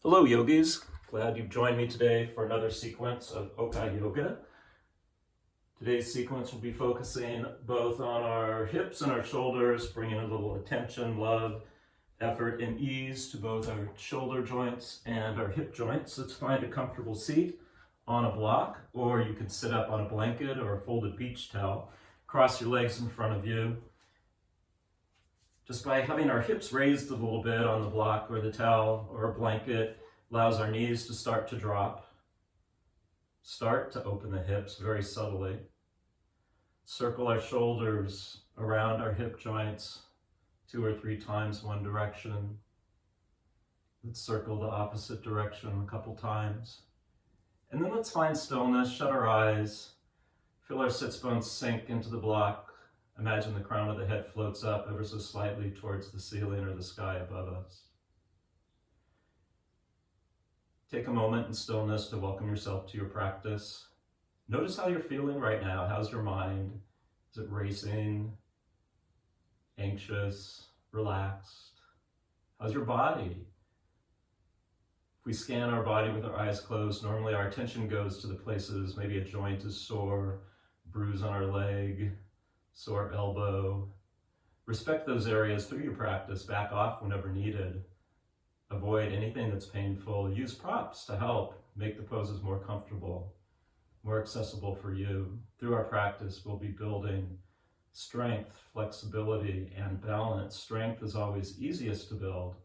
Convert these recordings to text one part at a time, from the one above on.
Hello yogis, glad you've joined me today for another sequence of Okaiyoga. Today's sequence will be focusing both on our hips and our shoulders, bringing a little attention, love, effort, and ease to both our shoulder joints and our hip joints. Let's find a comfortable seat on a block, or you can sit up on a blanket or a folded beach towel. Cross your legs in front of you. Just by having our hips raised a little bit on the block or the towel or a blanket allows our knees to start to drop. Start to open the hips very subtly. Circle our shoulders around our hip joints 2 or 3 times one direction. Let's circle the opposite direction a couple times. And then let's find stillness, shut our eyes, feel our sits bones sink into the block. Imagine the crown of the head floats up ever so slightly towards the ceiling or the sky above us. Take a moment in stillness to welcome yourself to your practice. Notice how you're feeling right now. How's your mind? Is it racing, anxious, relaxed? How's your body? If we scan our body with our eyes closed, normally our attention goes to the places, maybe a joint is sore, bruise on our leg, sore elbow. Respect those areas through your practice. Back off whenever needed. Avoid anything that's painful. Use props to help make the poses more comfortable, more accessible for you. Through our practice, we'll be building strength, flexibility, and balance. Strength is always easiest to build.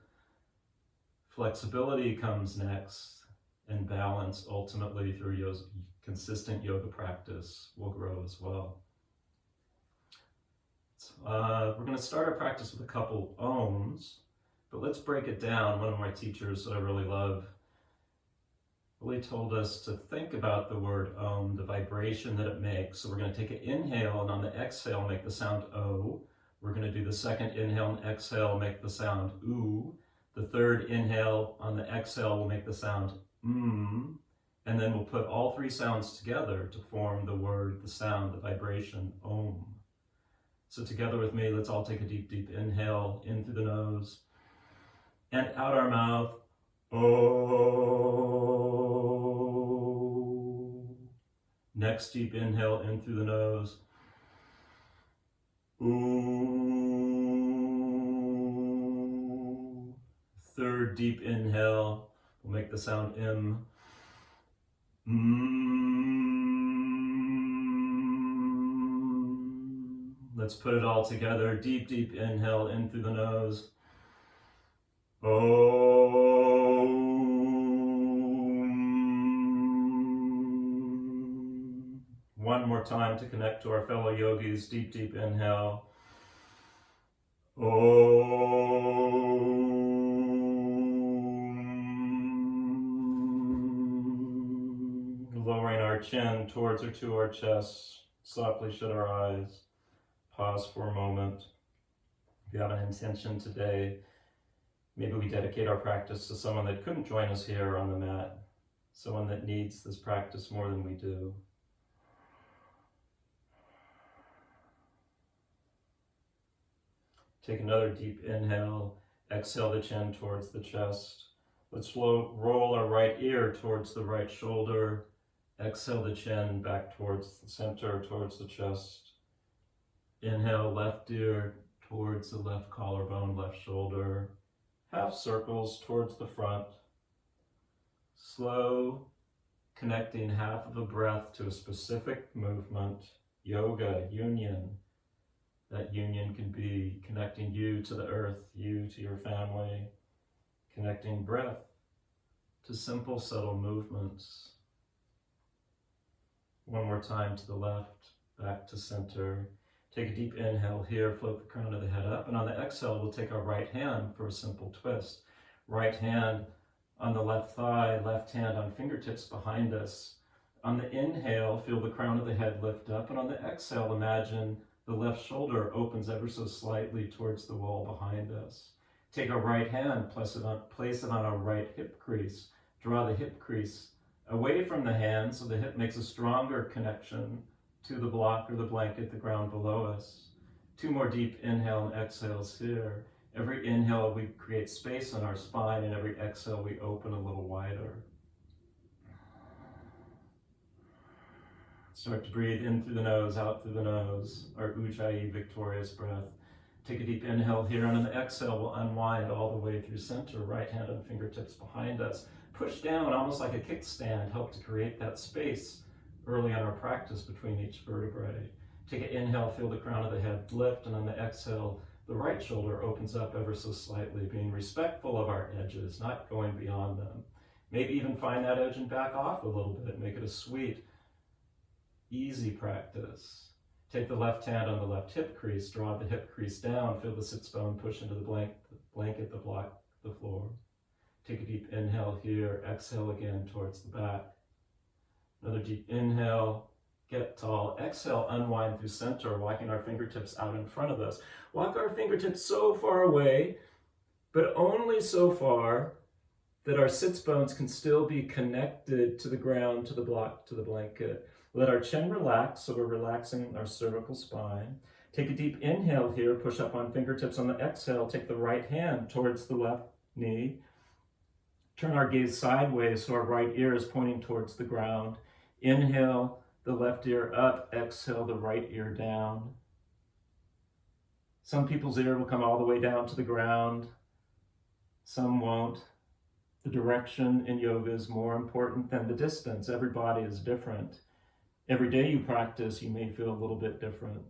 Flexibility comes next, and balance ultimately through consistent yoga practice will grow as well. We're going to start our practice with a couple ohms, but let's break it down. One of my teachers that I really love really told us to think about the word om, the vibration that it makes. So we're going to take an inhale, and on the exhale make the sound O. We're going to do the second inhale and exhale, make the sound oo. The third inhale on the exhale will make the sound and then we'll put all 3 sounds together to form the word, the sound, the vibration, om. So together with me, let's all take a deep, deep inhale in through the nose and out our mouth. Oh. Next deep inhale in through the nose. Ooh. Third deep inhale, we'll make the sound M. Let's put it all together. Deep, deep inhale in through the nose. Om. One more time to connect to our fellow yogis. Deep, deep inhale. Om. Lowering our chin towards or to our chest. Softly shut our eyes. Pause for a moment. If you have an intention today, maybe we dedicate our practice to someone that couldn't join us here on the mat, someone that needs this practice more than we do. Take another deep inhale. Exhale the chin towards the chest. Let's roll our right ear towards the right shoulder. Exhale the chin back towards the center, towards the chest. Inhale, left ear towards the left collarbone, left shoulder. Half circles towards the front. Slow, connecting half of a breath to a specific movement. Yoga, union. That union can be connecting you to the earth, you to your family. Connecting breath to simple, subtle movements. One more time to the left, back to center. Take a deep inhale here, float the crown of the head up, and on the exhale, we'll take our right hand for a simple twist. Right hand on the left thigh, left hand on fingertips behind us. On the inhale, feel the crown of the head lift up, and on the exhale, imagine the left shoulder opens ever so slightly towards the wall behind us. Take our right hand, place it on our right hip crease. Draw the hip crease away from the hand so the hip makes a stronger connection to the block or the blanket, the ground below us. 2 more deep inhale and exhales here. Every inhale, we create space in our spine, and every exhale, we open a little wider. Start to breathe in through the nose, out through the nose, our Ujjayi victorious breath. Take a deep inhale here, and on the exhale, we'll unwind all the way through center, right hand and fingertips behind us. Push down almost like a kickstand, help to create that space early in our practice between each vertebrae. Take an inhale, feel the crown of the head lift, and on the exhale, the right shoulder opens up ever so slightly, being respectful of our edges, not going beyond them. Maybe even find that edge and back off a little bit, make it a sweet, easy practice. Take the left hand on the left hip crease, draw the hip crease down, feel the sits bone push into the blanket that block the floor. Take a deep inhale here, exhale again towards the back. Another deep inhale, get tall. Exhale, unwind through center, walking our fingertips out in front of us. Walk our fingertips so far away, but only so far that our sits bones can still be connected to the ground, to the block, to the blanket. Let our chin relax, so we're relaxing our cervical spine. Take a deep inhale here, push up on fingertips. On the exhale, take the right hand towards the left knee. Turn our gaze sideways so our right ear is pointing towards the ground. Inhale, the left ear up. Exhale, the right ear down. Some people's ear will come all the way down to the ground. Some won't. The direction in yoga is more important than the distance. Every body is different. Every day you practice, you may feel a little bit different.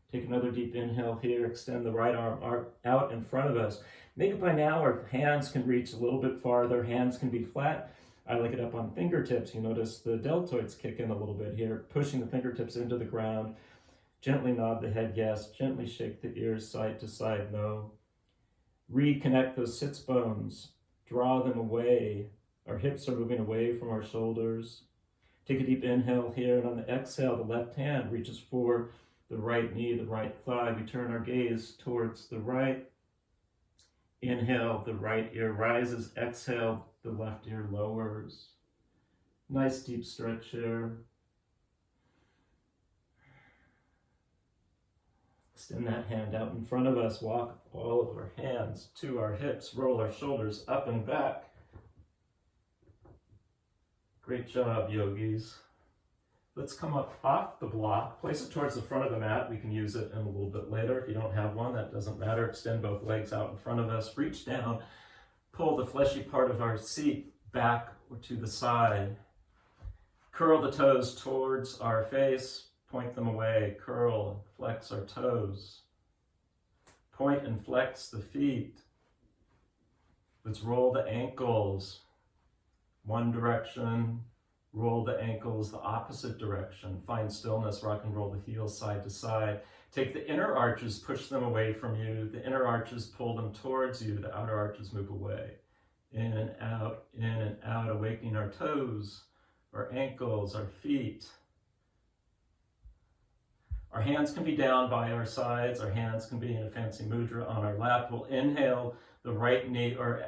Take another deep inhale here. Extend the right arm out in front of us. Maybe by now our hands can reach a little bit farther. Hands can be flat. I like it up on fingertips. You notice the deltoids kick in a little bit here, pushing the fingertips into the ground. Gently nod the head, yes. Gently shake the ears side to side, no. Reconnect those sits bones. Draw them away. Our hips are moving away from our shoulders. Take a deep inhale here, and on the exhale, the left hand reaches for the right knee, the right thigh. We turn our gaze towards the right. Inhale, the right ear rises. Exhale, the left ear lowers. Nice deep stretch here. Extend that hand out in front of us. Walk all of our hands to our hips. Roll our shoulders up and back. Great job, yogis. Let's come up off the block. Place it towards the front of the mat. We can use it in a little bit later. If you don't have one, that doesn't matter. Extend both legs out in front of us. Reach down. Pull the fleshy part of our seat back or to the side. Curl the toes towards our face. Point them away. Curl, flex our toes. Point and flex the feet. Let's roll the ankles. One direction. Roll the ankles the opposite direction. Find stillness. Rock and roll the heels side to side. Take the inner arches, push them away from you. The inner arches, pull them towards you. The outer arches move away. In and out, awakening our toes, our ankles, our feet. Our hands can be down by our sides. Our hands can be in a fancy mudra on our lap. We'll inhale the right knee, or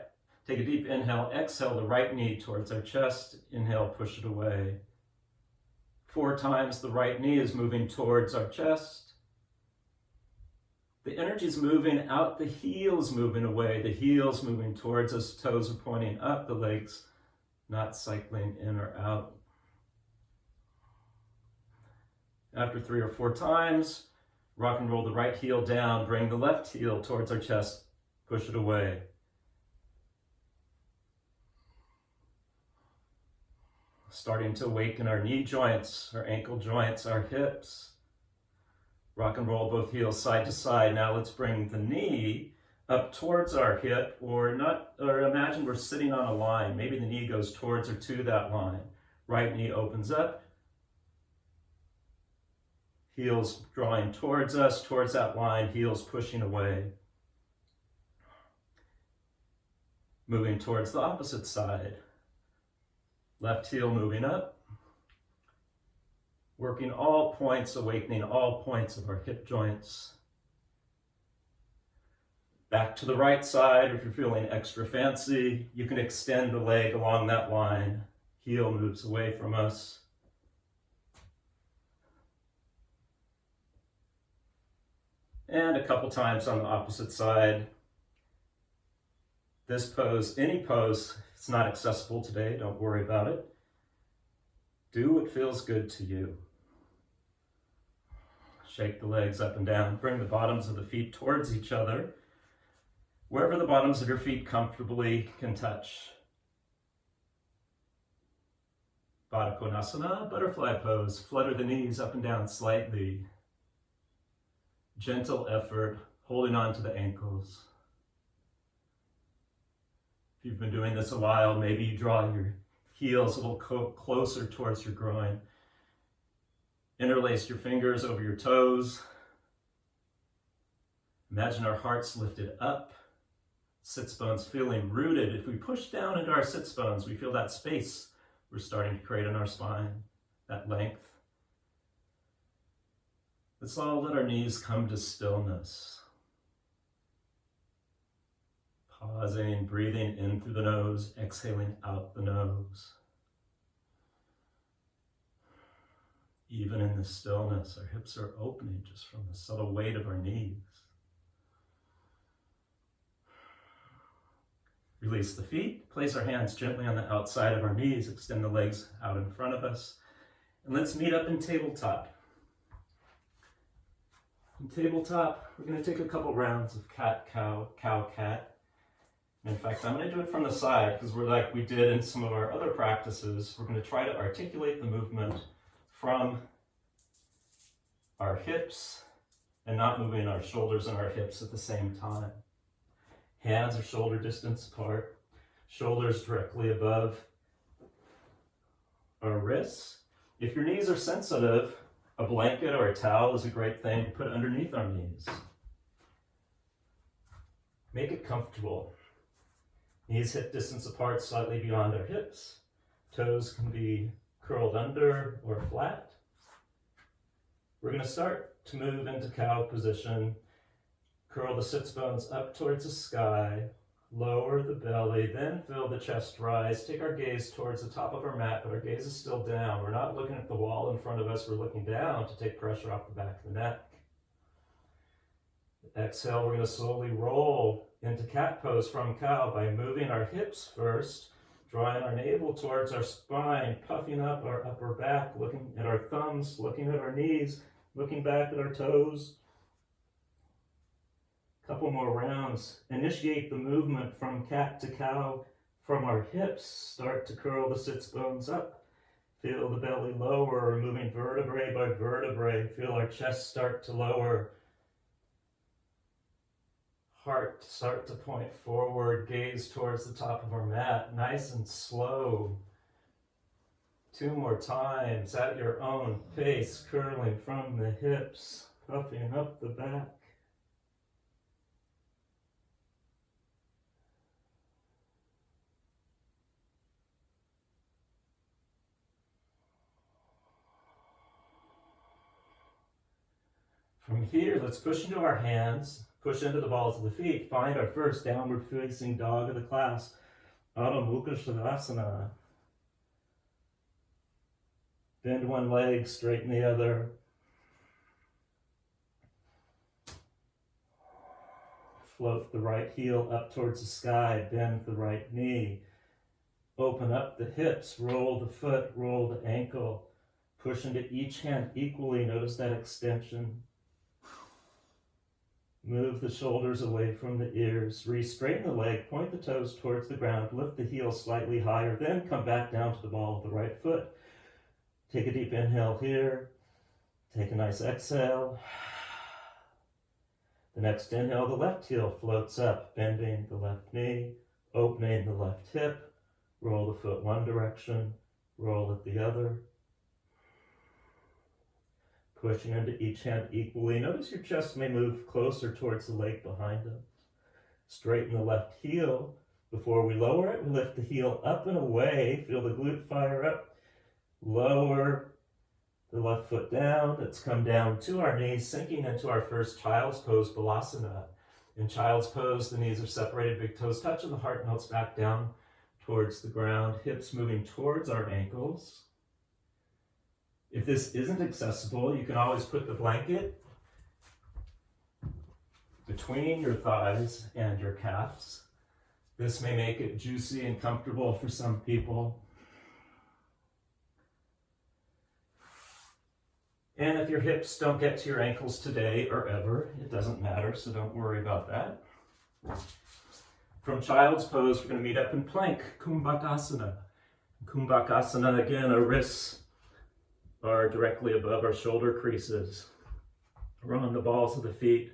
take a deep inhale, exhale the right knee towards our chest. Inhale, push it away. 4 times the right knee is moving towards our chest. The energy is moving out, the heels moving away, the heels moving towards us, toes are pointing up, the legs not cycling in or out. After 3 or 4 times, rock and roll the right heel down, bring the left heel towards our chest, push it away. Starting to awaken our knee joints, our ankle joints, our hips. Rock and roll both heels side to side. Now let's bring the knee up towards our hip, or imagine we're sitting on a line. Maybe the knee goes towards or to that line. Right knee opens up. Heels drawing towards us, towards that line, heels pushing away. Moving towards the opposite side. Left heel moving up. Working all points, awakening all points of our hip joints. Back to the right side. If you're feeling extra fancy, you can extend the leg along that line. Heel moves away from us. And a couple times on the opposite side. This pose, any pose, if it's not accessible today, don't worry about it. Do what feels good to you. Shake the legs up and down. Bring the bottoms of the feet towards each other, wherever the bottoms of your feet comfortably can touch. Baddha Konasana, butterfly pose. Flutter the knees up and down slightly. Gentle effort, holding on to the ankles. If you've been doing this a while, maybe you draw your heels a little closer towards your groin. Interlace your fingers over your toes. Imagine our hearts lifted up. Sits bones feeling rooted. If we push down into our sits bones, we feel that space we're starting to create in our spine, that length. Let's all let our knees come to stillness. Pausing, breathing in through the nose, exhaling out the nose. Even in the stillness, our hips are opening just from the subtle weight of our knees. Release the feet, place our hands gently on the outside of our knees, extend the legs out in front of us, and let's meet up in tabletop. In tabletop, we're going to take a couple rounds of cat, cow, cow, cat. In fact, I'm going to do it from the side because we're like we did in some of our other practices. We're going to try to articulate the movement from our hips and not moving our shoulders and our hips at the same time. Hands are shoulder distance apart, shoulders directly above our wrists. If your knees are sensitive, a blanket or a towel is a great thing to put underneath our knees. Make it comfortable. Knees hip distance apart, slightly beyond our hips. Toes can be curled under or flat. We're going to start to move into cow position. Curl the sits bones up towards the sky, lower the belly, then feel the chest rise. Take our gaze towards the top of our mat, but our gaze is still down. We're not looking at the wall in front of us, we're looking down to take pressure off the back of the neck. Exhale, we're going to slowly roll into cat pose from cow by moving our hips first, drawing our navel towards our spine, puffing up our upper back, looking at our thumbs, looking at our knees, looking back at our toes. Couple more rounds. Initiate the movement from cat to cow from our hips. Start to curl the sits bones up. Feel the belly lower, moving vertebrae by vertebrae. Feel our chest start to lower. Heart start to point forward. Gaze towards the top of our mat. Nice and slow. 2 more times at your own pace, curling from the hips, puffing up the back. From here, let's push into our hands, push into the balls of the feet, find our first downward facing dog of the class, Adho Mukha Shavasana. Bend one leg, straighten the other. Float the right heel up towards the sky, bend the right knee. Open up the hips, roll the foot, roll the ankle. Push into each hand equally, notice that extension. Move the shoulders away from the ears. Re-straighten the leg, point the toes towards the ground, lift the heel slightly higher, then come back down to the ball of the right foot. Take a deep inhale here. Take a nice exhale. The next inhale, the left heel floats up, bending the left knee, opening the left hip. Roll the foot one direction, roll it the other. Pushing into each hand equally. Notice your chest may move closer towards the leg behind us. Straighten the left heel. Before we lower it, we lift the heel up and away. Feel the glute fire up. Lower the left foot down. Let's come down to our knees, sinking into our first child's pose, Balasana. In child's pose, the knees are separated, big toes touch, and the heart melts back down towards the ground. Hips moving towards our ankles. If this isn't accessible, you can always put the blanket between your thighs and your calves. This may make it juicy and comfortable for some people. And if your hips don't get to your ankles today or ever, it doesn't matter, so don't worry about that. From child's pose, we're going to meet up in plank, Kumbhakasana. Kumbhakasana, again, our wrists are directly above our shoulder creases. We're on the balls of the feet.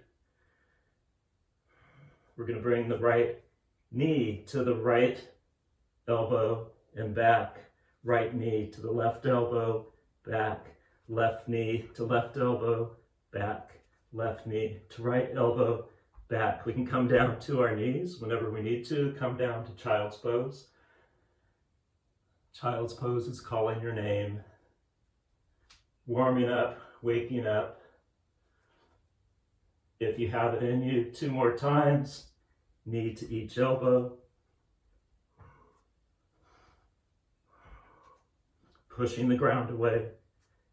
We're going to bring the right knee to the right elbow and back. Right knee to the left elbow, back. Left knee to left elbow, back. Left knee to right elbow, back. We can come down to our knees whenever we need to. Come down to child's pose. Child's pose is calling your name. Warming up, waking up. If you have it in you, 2 more times. Knee to each elbow. Pushing the ground away.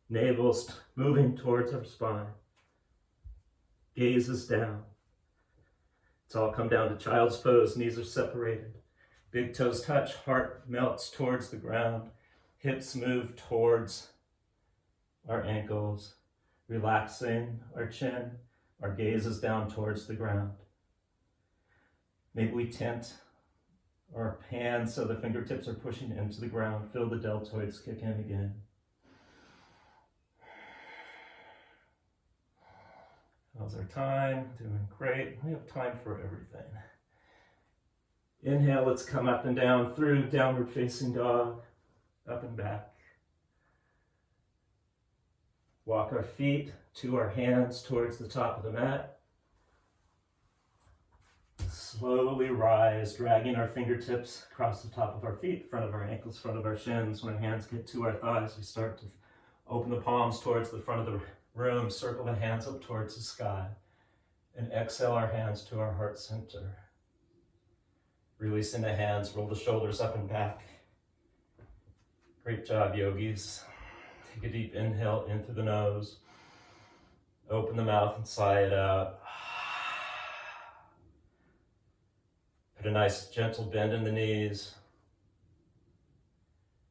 Navel's moving towards our spine. Gaze is down. Let's all come down to child's pose. Knees are separated. Big toes touch. Heart melts towards the ground. Hips move towards our ankles. Relaxing our chin. Our gaze is down towards the ground. Maybe we tent our hands so the fingertips are pushing into the ground. Feel the deltoids kick in again. How's our time? Doing great. We have time for everything. Inhale, let's come up and down through downward facing dog, up and back. Walk our feet to our hands towards the top of the mat. Slowly rise, dragging our fingertips across the top of our feet, front of our ankles, front of our shins. When our hands get to our thighs, we start to open the palms towards the front of the room, circle the hands up towards the sky, and exhale our hands to our heart center. Releasing the hands, roll the shoulders up and back. Great job, yogis. Take a deep inhale in through the nose. Open the mouth and sigh it out. Put a nice gentle bend in the knees.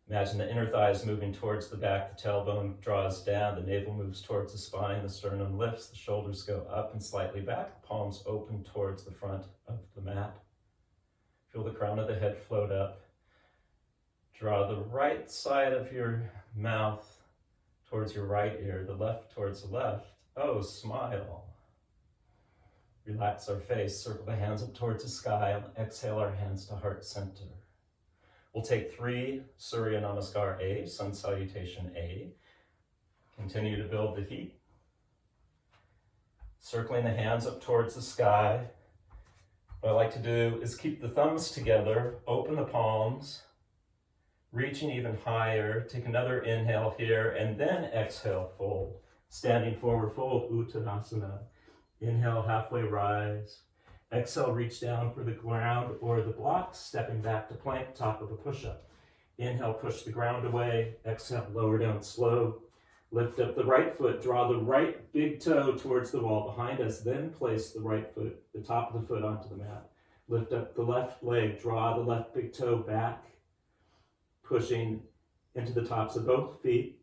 Imagine the inner thighs moving towards the back, the tailbone draws down, the navel moves towards the spine, the sternum lifts, the shoulders go up and slightly back, the palms open towards the front of the mat. Feel the crown of the head float up. Draw the right side of your mouth towards your right ear, the left towards the left. Oh, smile. Relax our face, circle the hands up towards the sky, and exhale our hands to heart center. We'll take 3 Surya Namaskar A, Sun Salutation A. Continue to build the heat. Circling the hands up towards the sky. What I like to do is keep the thumbs together, open the palms, reaching even higher. Take another inhale here, and then exhale, fold. Standing forward fold, Uttanasana. Inhale, halfway rise. Exhale, reach down for the ground or the blocks, stepping back to plank, top of a push-up. Inhale, push the ground away. Exhale, lower down slow. Lift up the right foot, draw the right big toe towards the wall behind us, then place the right foot, the top of the foot onto the mat. Lift up the left leg, draw the left big toe back, pushing into the tops of both feet.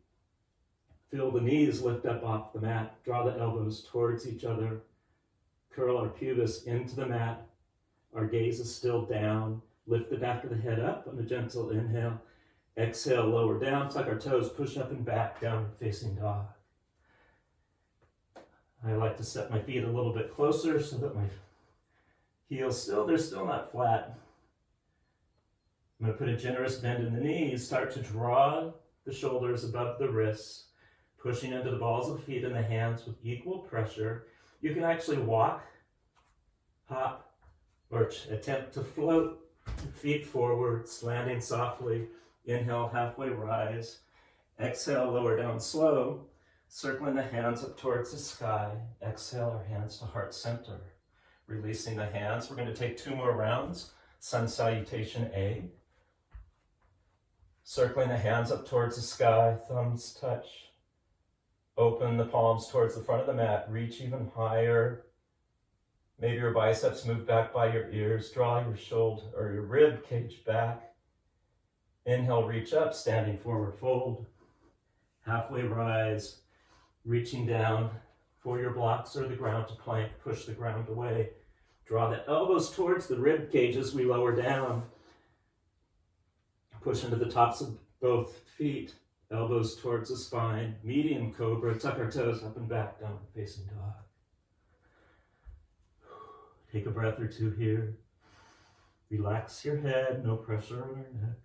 Feel the knees lift up off the mat, draw the elbows towards each other. Curl our pubis into the mat. Our gaze is still down. Lift the back of the head up on a gentle inhale. Exhale, lower down, tuck our toes, push up and back, downward facing dog. I like to set my feet a little bit closer so that my heels they're still not flat. I'm going to put a generous bend in the knees, start to draw the shoulders above the wrists, pushing into the balls of the feet and the hands with equal pressure. You can actually walk, hop, or attempt to float, feet forwards, landing softly. Inhale, halfway rise. Exhale, lower down slow, circling the hands up towards the sky. Exhale, our hands to heart center. Releasing the hands. We're going to take 2 more rounds. Sun Salutation A. Circling the hands up towards the sky, thumbs touch. Open the palms towards the front of the mat, reach even higher. Maybe your biceps move back by your ears. Draw your shoulder or your rib cage back. Inhale, reach up, standing forward fold. Halfway rise, reaching down for your blocks or the ground to plank. Push the ground away. Draw the elbows towards the rib cage as we lower down. Push into the tops of both feet. Elbows towards the spine. Medium cobra. Tuck our toes up and back, down facing dog. Take a breath or two here. Relax your head, no pressure on our neck.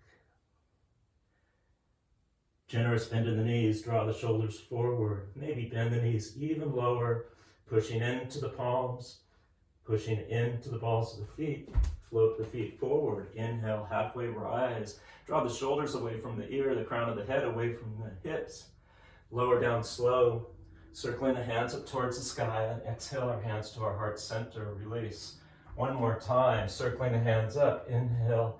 Generous bend in the knees, draw the shoulders forward. Maybe bend the knees even lower, pushing into the palms, pushing into the balls of the feet. Float the feet forward. Inhale, halfway rise. Draw the shoulders away from the ear, the crown of the head away from the hips. Lower down slow, circling the hands up towards the sky, and exhale our hands to our heart center. Release. One more time, circling the hands up. Inhale,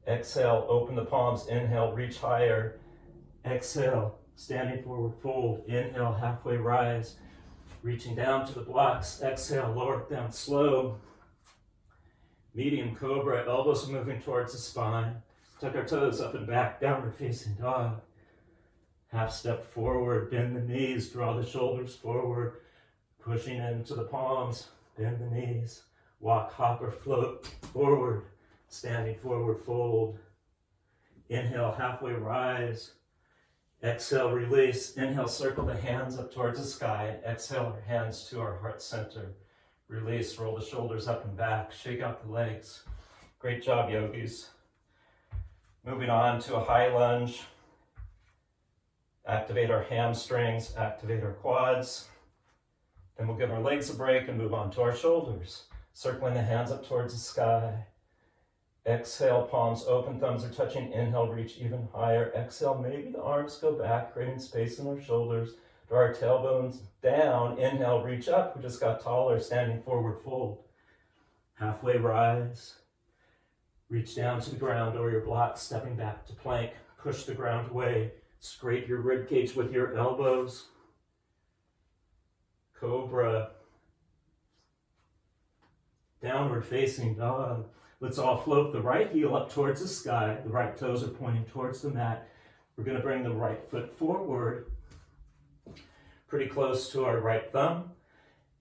exhale, open the palms. Inhale, reach higher. Exhale, standing forward fold. Inhale, halfway rise. Reaching down to the blocks. Exhale, lower it down slow. Medium cobra, elbows moving towards the spine. Tuck our toes up and back, downward facing dog. Half step forward, bend the knees, draw the shoulders forward. Pushing into the palms, bend the knees. Walk, hop, or float forward. Standing forward fold. Inhale, halfway rise. Exhale, release. Inhale, circle the hands up towards the sky. Exhale, our hands to our heart center. Release, roll the shoulders up and back. Shake out the legs. Great job, yogis. Moving on to a high lunge. Activate our hamstrings, activate our quads. Then we'll give our legs a break and move on to our shoulders. Circling the hands up towards the sky. Exhale, palms open, thumbs are touching. Inhale, reach even higher. Exhale, maybe the arms go back, creating space in our shoulders. Draw our tailbones down. Inhale, reach up. We just got taller, standing forward fold. Halfway rise. Reach down to the ground or your blocks, stepping back to plank. Push the ground away. Scrape your rib cage with your elbows. Cobra. Downward facing dog. Let's all float the right heel up towards the sky. The right toes are pointing towards the mat. We're going to bring the right foot forward, pretty close to our right thumb.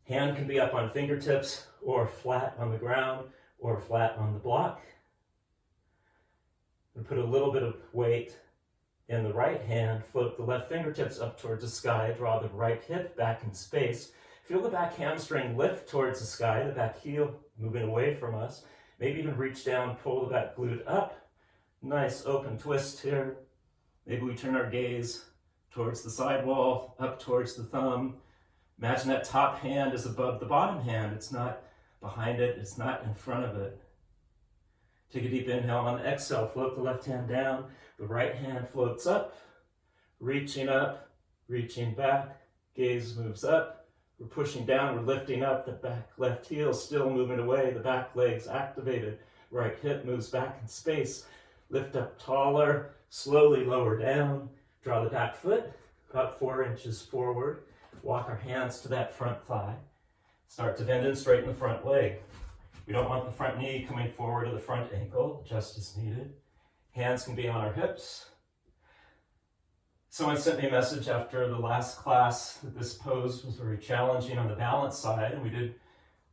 Hand can be up on fingertips or flat on the ground or flat on the block. And put a little bit of weight in the right hand. Float the left fingertips up towards the sky. Draw the right hip back in space. Feel the back hamstring lift towards the sky, the back heel moving away from us. Maybe even reach down, pull the back glute up. Nice open twist here. Maybe we turn our gaze towards the side wall, up towards the thumb. Imagine that top hand is above the bottom hand. It's not behind it, it's not in front of it. Take a deep inhale. On the exhale, float the left hand down. The right hand floats up, reaching back. Gaze moves up. We're pushing down, we're lifting up. The back left heel still moving away. The back leg's activated. Right hip moves back in space. Lift up taller, slowly lower down. Draw the back foot about 4 inches forward. Walk our hands to that front thigh. Start to bend and straighten the front leg. We don't want the front knee coming forward to the front ankle, just as needed. Hands can be on our hips. Someone sent me a message after the last class that this pose was very challenging on the balance side, and we did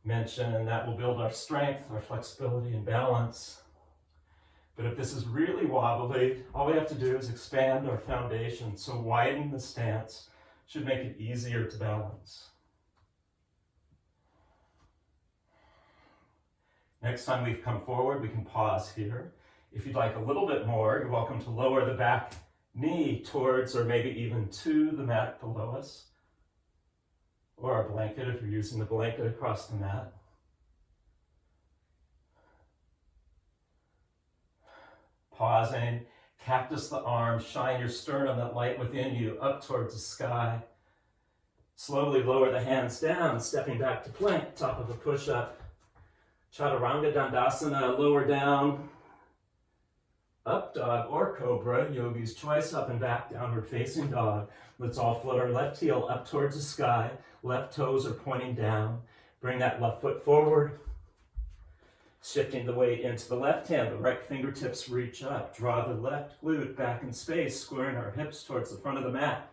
mention that will build our strength, our flexibility, and balance. But if this is really wobbly, all we have to do is expand our foundation. So widen the stance should make it easier to balance. Next time we've come forward, we can pause here. If you'd like a little bit more, you're welcome to lower the back knee towards or maybe even to the mat below us, or our blanket if you're using the blanket across the mat. Pausing, cactus the arms, shine your sternum, that light within you, up towards the sky. Slowly lower the hands down, stepping back to plank, top of a push-up. Chaturanga Dandasana, lower down. Up dog or cobra, yogi's choice, up and back, downward facing dog. Let's all float our left heel up towards the sky. Left toes are pointing down. Bring that left foot forward. Shifting the weight into the left hand, the right fingertips reach up. Draw the left glute back in space, squaring our hips towards the front of the mat.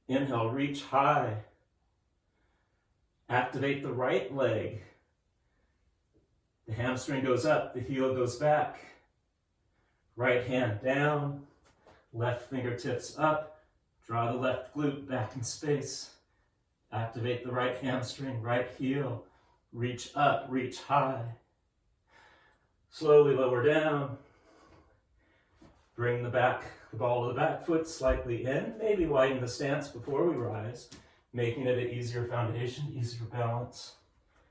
Inhale, reach high. Activate the right leg. The hamstring goes up, the heel goes back. Right hand down, left fingertips up. Draw the left glute back in space. Activate the right hamstring, right heel. Reach up, reach high. Slowly lower down. Bring the ball of the back foot slightly in. Maybe widen the stance before we rise, making it an easier foundation, easier balance.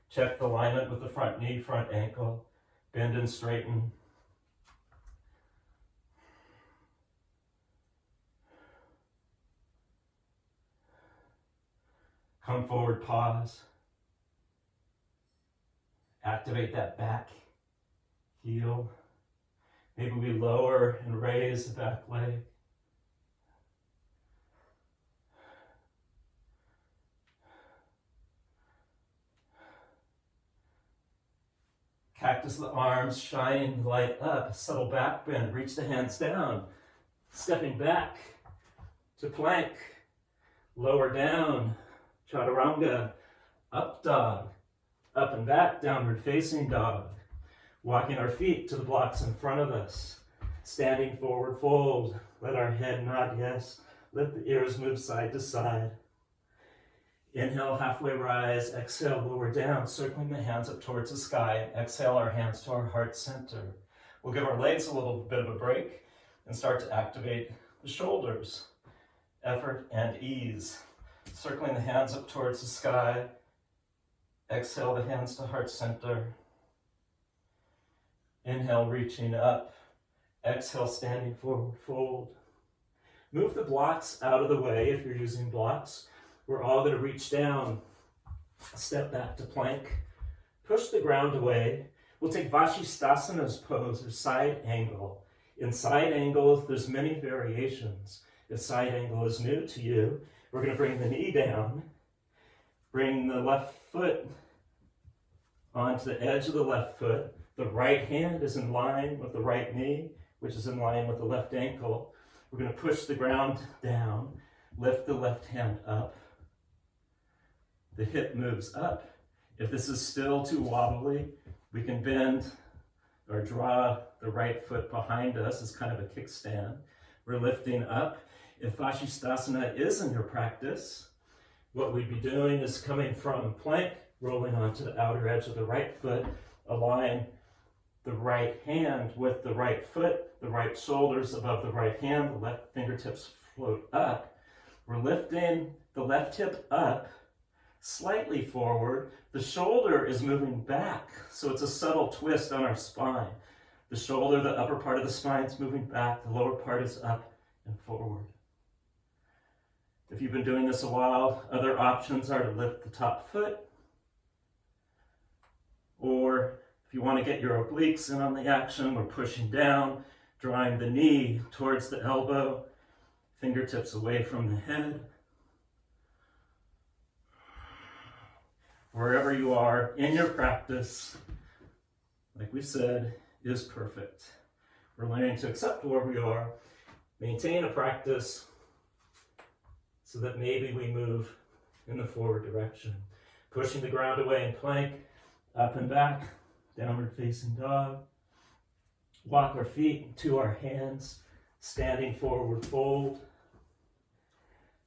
Check the alignment with the front knee, front ankle. Bend and straighten. Come forward, pause. Activate that back heel. Maybe we lower and raise the back leg. Cactus the arms, shining the light up, subtle back bend, reach the hands down. Stepping back to plank, lower down, chaturanga, up dog, up and back, downward facing dog. Walking our feet to the blocks in front of us. Standing forward fold. Let our head nod yes. Let the ears move side to side. Inhale, halfway rise. Exhale, lower down, circling the hands up towards the sky. Exhale our hands to our heart center. We'll give our legs a little bit of a break and start to activate the shoulders. Effort and ease. Circling the hands up towards the sky. Exhale the hands to heart center. Inhale, reaching up. Exhale, standing forward, fold. Move the blocks out of the way if you're using blocks. We're all going to reach down. Step back to plank. Push the ground away. We'll take Vashisthasana's pose, or side angle. In side angle, there's many variations. If side angle is new to you, we're going to bring the knee down. Bring the left foot onto the edge of the left foot. The right hand is in line with the right knee, which is in line with the left ankle. We're going to push the ground down, lift the left hand up. The hip moves up. If this is still too wobbly, we can bend or draw the right foot behind us as kind of a kickstand. We're lifting up. If Vashisthasana is in your practice, what we'd be doing is coming from plank, rolling onto the outer edge of the right foot, align the right hand with the right foot, the right shoulders above the right hand, the left fingertips float up. We're lifting the left hip up, slightly forward. The shoulder is moving back, so it's a subtle twist on our spine. The shoulder, the upper part of the spine is moving back, the lower part is up and forward. If you've been doing this a while, other options are to lift the top foot, or if you want to get your obliques in on the action, we're pushing down, drawing the knee towards the elbow, fingertips away from the head. Wherever you are in your practice, like we said, is perfect. We're learning to accept where we are, maintain a practice so that maybe we move in the forward direction. Pushing the ground away in plank, up and back, downward facing dog. Walk our feet to our hands, standing forward fold.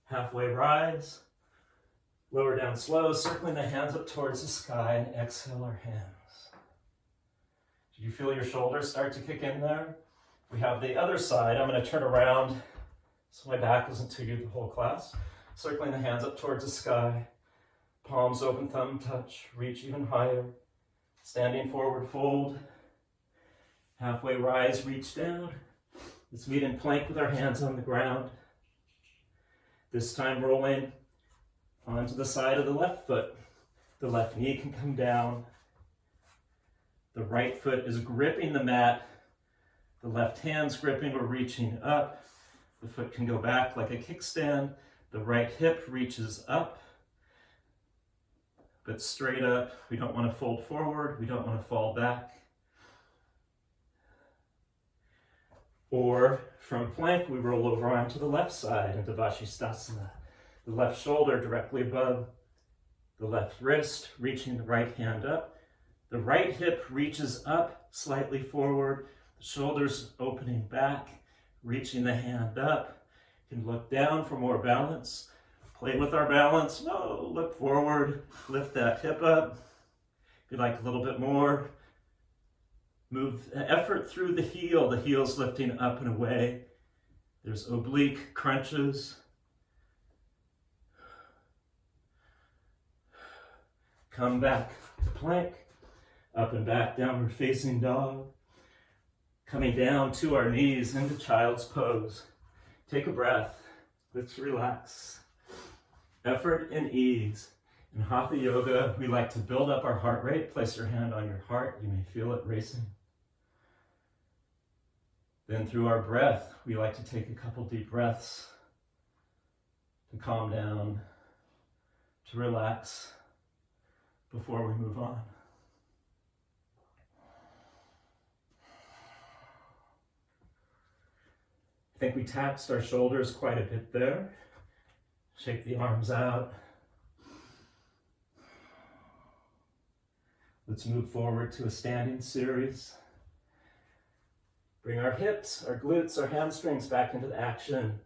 Halfway rise. Lower down slow, circling the hands up towards the sky, and exhale our hands. Did you feel your shoulders start to kick in there? We have the other side. I'm going to turn around so my back isn't to you the whole class. Circling the hands up towards the sky. Palms open, thumb touch, reach even higher. Standing forward fold. Halfway rise, reach down. Let's meet in plank with our hands on the ground. This time rolling onto the side of the left foot. The left knee can come down. The right foot is gripping the mat. The left hand's gripping or reaching up. The foot can go back like a kickstand. The right hip reaches up. but straight up. We don't want to fold forward. We don't want to fall back. Or from plank, we roll over onto the left side into Vashisthasana. The left shoulder directly above the left wrist, reaching the right hand up. The right hip reaches up slightly forward. The shoulders opening back, reaching the hand up. You can look down for more balance. Play with our balance. No, look forward. Lift that hip up. If you'd like a little bit more, move effort through the heel's lifting up and away. There's oblique crunches. Come back to plank, up and back, downward facing dog. Coming down to our knees into child's pose. Take a breath. Let's relax. Effort and ease. In Hatha Yoga, we like to build up our heart rate. Place your hand on your heart. You may feel it racing. Then through our breath, we like to take a couple deep breaths to calm down, to relax before we move on. I think we taxed our shoulders quite a bit there. Shake the arms out. Let's move forward to a standing series. Bring our hips, our glutes, our hamstrings back into the action.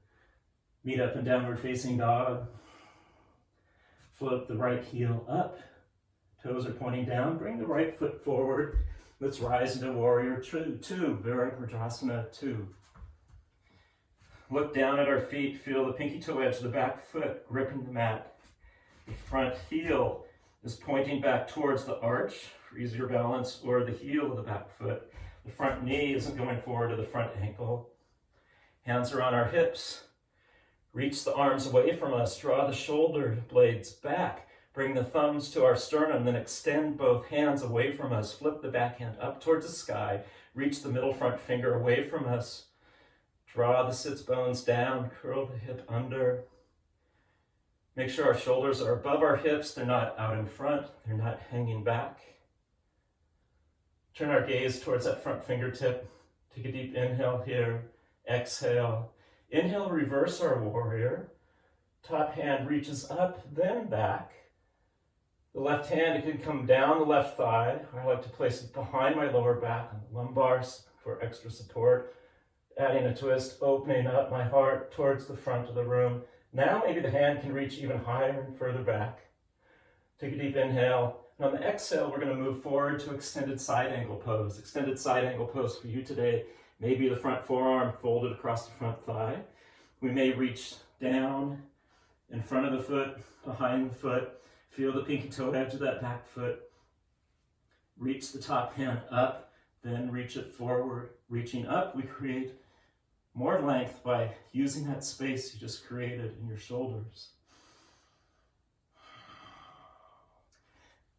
Meet up in downward facing dog. Float the right heel up. Toes are pointing down. Bring the right foot forward. Let's rise into warrior two, Virabhadrasana 2. Look down at our feet. Feel the pinky toe edge of the back foot gripping the mat. The front heel is pointing back towards the arch for easier balance, or the heel of the back foot. The front knee isn't going forward to the front ankle. Hands are on our hips. Reach the arms away from us. Draw the shoulder blades back. Bring the thumbs to our sternum, then extend both hands away from us. Flip the back hand up towards the sky. Reach the middle front finger away from us. Draw the sits bones down. Curl the hip under. Make sure our shoulders are above our hips. They're not out in front. They're not hanging back. Turn our gaze towards that front fingertip. Take a deep inhale here. Exhale. Inhale, reverse our warrior. Top hand reaches up, then back. The left hand, it can come down the left thigh. I like to place it behind my lower back on the lumbars for extra support. Adding a twist, opening up my heart towards the front of the room. Now maybe the hand can reach even higher and further back. Take a deep inhale. And on the exhale, we're going to move forward to extended side angle pose. Extended side angle pose for you today. Maybe the front forearm folded across the front thigh. We may reach down in front of the foot, behind the foot. Feel the pinky toe edge of that back foot. Reach the top hand up, then reach it forward. Reaching up, we create more length by using that space you just created in your shoulders.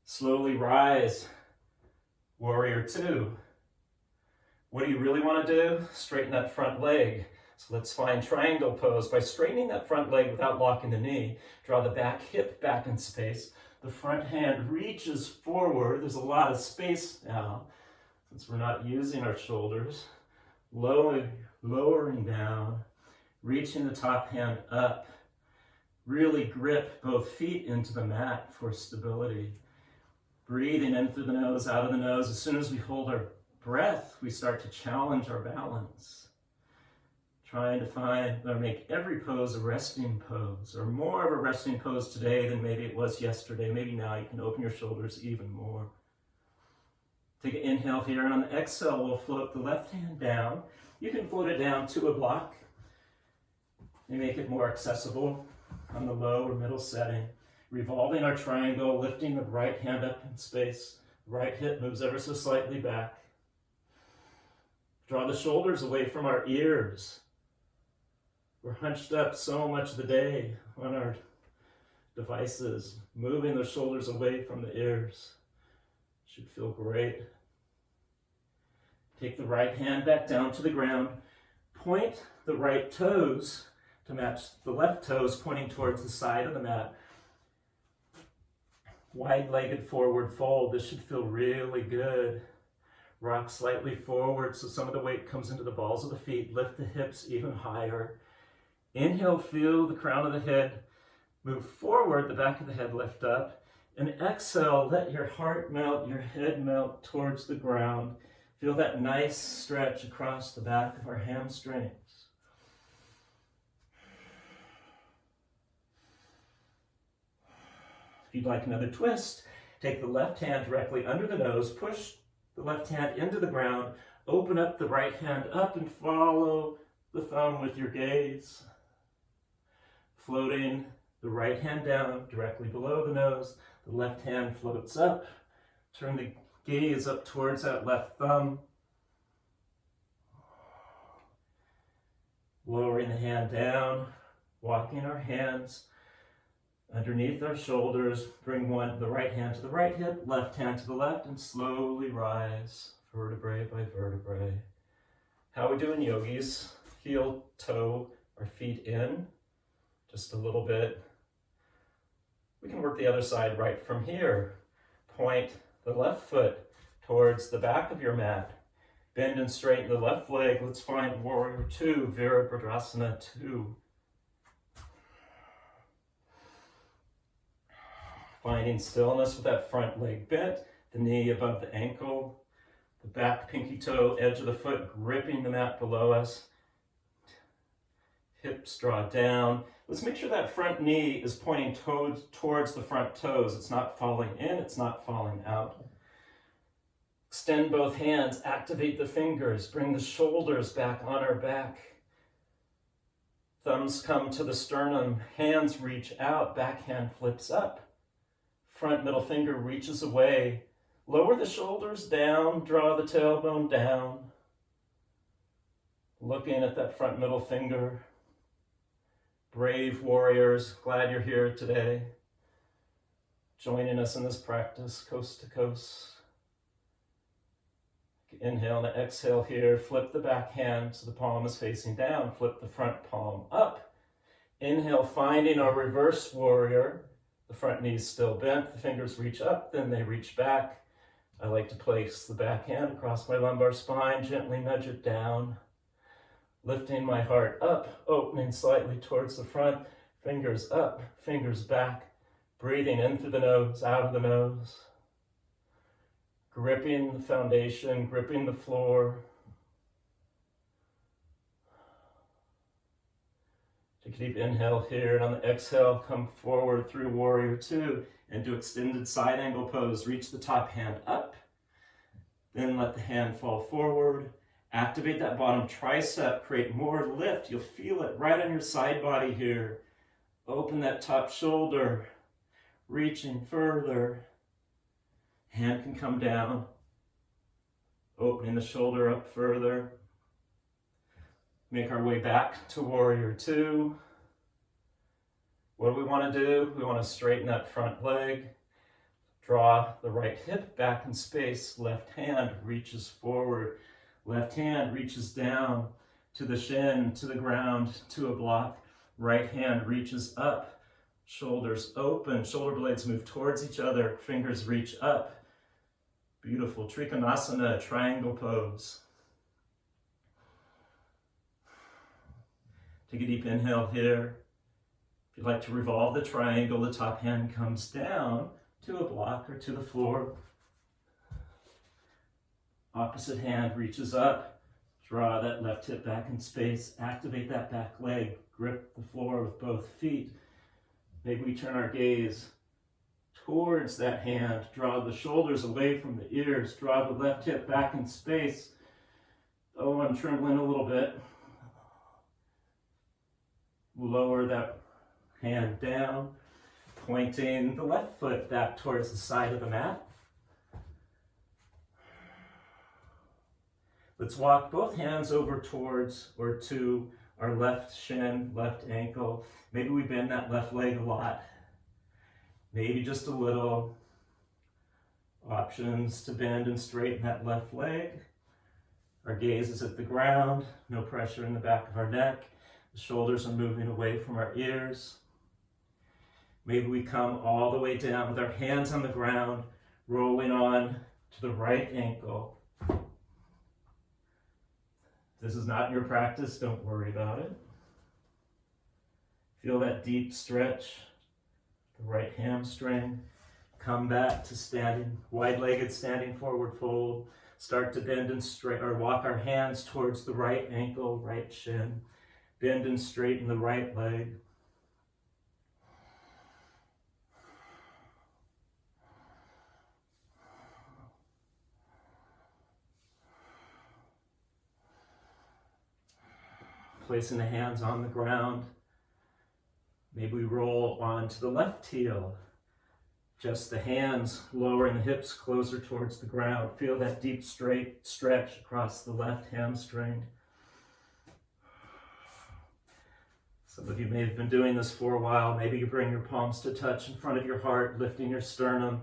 Slowly rise, warrior two. What do you really want to do? Straighten that front leg. So let's find triangle pose. By straightening that front leg without locking the knee, draw the back hip back in space. The front hand reaches forward. There's a lot of space now, since we're not using our shoulders. Lowering down, reaching the top hand up. Really grip both feet into the mat for stability. Breathing in through the nose, out of the nose. As soon as we hold our breath, we start to challenge our balance. Trying to find or make every pose a resting pose, or more of a resting pose today than maybe it was yesterday. Maybe now you can open your shoulders even more. Take an inhale here, and on the exhale, we'll float the left hand down. You can float it down to a block and make it more accessible on the low or middle setting. Revolving our triangle, lifting the right hand up in space. Right hip moves ever so slightly back. Draw the shoulders away from our ears. We're hunched up so much of the day on our devices. Moving the shoulders away from the ears should feel great. Take the right hand back down to the ground. Point the right toes to match the left toes pointing towards the side of the mat. Wide-legged forward fold. This should feel really good. Rock slightly forward so some of the weight comes into the balls of the feet. Lift the hips even higher. Inhale, feel the crown of the head move forward, the back of the head lift up. And exhale, let your heart melt, your head melt towards the ground. Feel that nice stretch across the back of our hamstrings. If you'd like another twist, take the left hand directly under the nose, push the left hand into the ground, open up the right hand up and follow the thumb with your gaze. Floating the right hand down directly below the nose, the left hand floats up. Turn the gaze up towards that left thumb. Lowering the hand down, walking our hands underneath our shoulders. Bring the right hand to the right hip, left hand to the left, and slowly rise vertebrae by vertebrae. How are we doing, yogis? Heel, toe, our feet in just a little bit. We can work the other side right from here. Point the left foot towards the back of your mat. Bend and straighten the left leg. Let's find Warrior 2, Virabhadrasana 2. Finding stillness with that front leg bent, the knee above the ankle, the back pinky toe, edge of the foot gripping the mat below us. Hips draw down. Let's make sure that front knee is pointing towards the front toes. It's not falling in, it's not falling out. Extend both hands, activate the fingers, bring the shoulders back on our back. Thumbs come to the sternum, hands reach out, back hand flips up. Front middle finger reaches away. Lower the shoulders down, draw the tailbone down. Looking at that front middle finger. Brave warriors, glad you're here today. Joining us in this practice, coast to coast. Inhale and exhale here. Flip the back hand so the palm is facing down. Flip the front palm up. Inhale, finding our reverse warrior. The front knee's still bent. The fingers reach up, then they reach back. I like to place the back hand across my lumbar spine, gently nudge it down. Lifting my heart up, opening slightly towards the front. Fingers up, fingers back. Breathing in through the nose, out of the nose. Gripping the foundation, gripping the floor. Take a deep inhale here, and on the exhale, come forward through Warrior 2 into extended side angle pose. Reach the top hand up, then let the hand fall forward. Activate that bottom tricep, create more lift. You'll feel it right on your side body here. Open that top shoulder, reaching further. Hand can come down, opening the shoulder up further. Make our way back to Warrior 2. What do we want to do? We want to straighten that front leg. Draw the right hip back in space. Left hand reaches forward. Left hand reaches down to the shin, to the ground, to a block. Right hand reaches up. Shoulders open. Shoulder blades move towards each other. Fingers reach up. Beautiful Trikonasana, triangle pose. Take a deep inhale here. If you'd like to revolve the triangle, the top hand comes down to a block or to the floor. Opposite hand reaches up. Draw that left hip back in space. Activate that back leg. Grip the floor with both feet. Maybe we turn our gaze towards that hand. Draw the shoulders away from the ears. Draw the left hip back in space. Oh, I'm trembling a little bit. Lower that hand down, pointing the left foot back towards the side of the mat. Let's walk both hands over towards or to our left shin, left ankle. Maybe we bend that left leg a lot. Maybe just a little. Options to bend and straighten that left leg. Our gaze is at the ground, no pressure in the back of our neck. The shoulders are moving away from our ears. Maybe we come all the way down with our hands on the ground, rolling on to the right ankle. If this is not your practice, don't worry about it. Feel that deep stretch, the right hamstring. Come back to standing, wide-legged standing forward fold. Start to bend and straight, or walk our hands towards the right ankle, right shin. Bend and straighten the right leg. Placing the hands on the ground. Maybe we roll onto the left heel. Just the hands lowering the hips closer towards the ground. Feel that deep straight stretch across the left hamstring. Some of you may have been doing this for a while. Maybe you bring your palms to touch in front of your heart, lifting your sternum,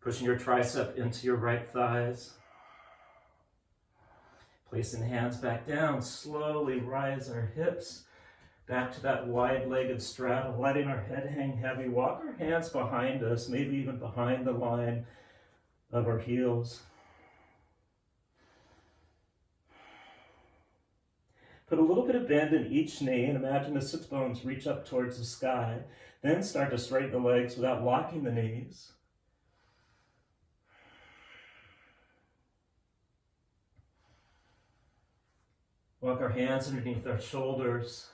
pushing your tricep into your right thighs. Placing the hands back down, slowly rise our hips back to that wide-legged straddle, letting our head hang heavy. Walk our hands behind us, maybe even behind the line of our heels. Put a little bit of bend in each knee and imagine the sits bones reach up towards the sky. Then start to straighten the legs without locking the knees. Walk our hands underneath our shoulders.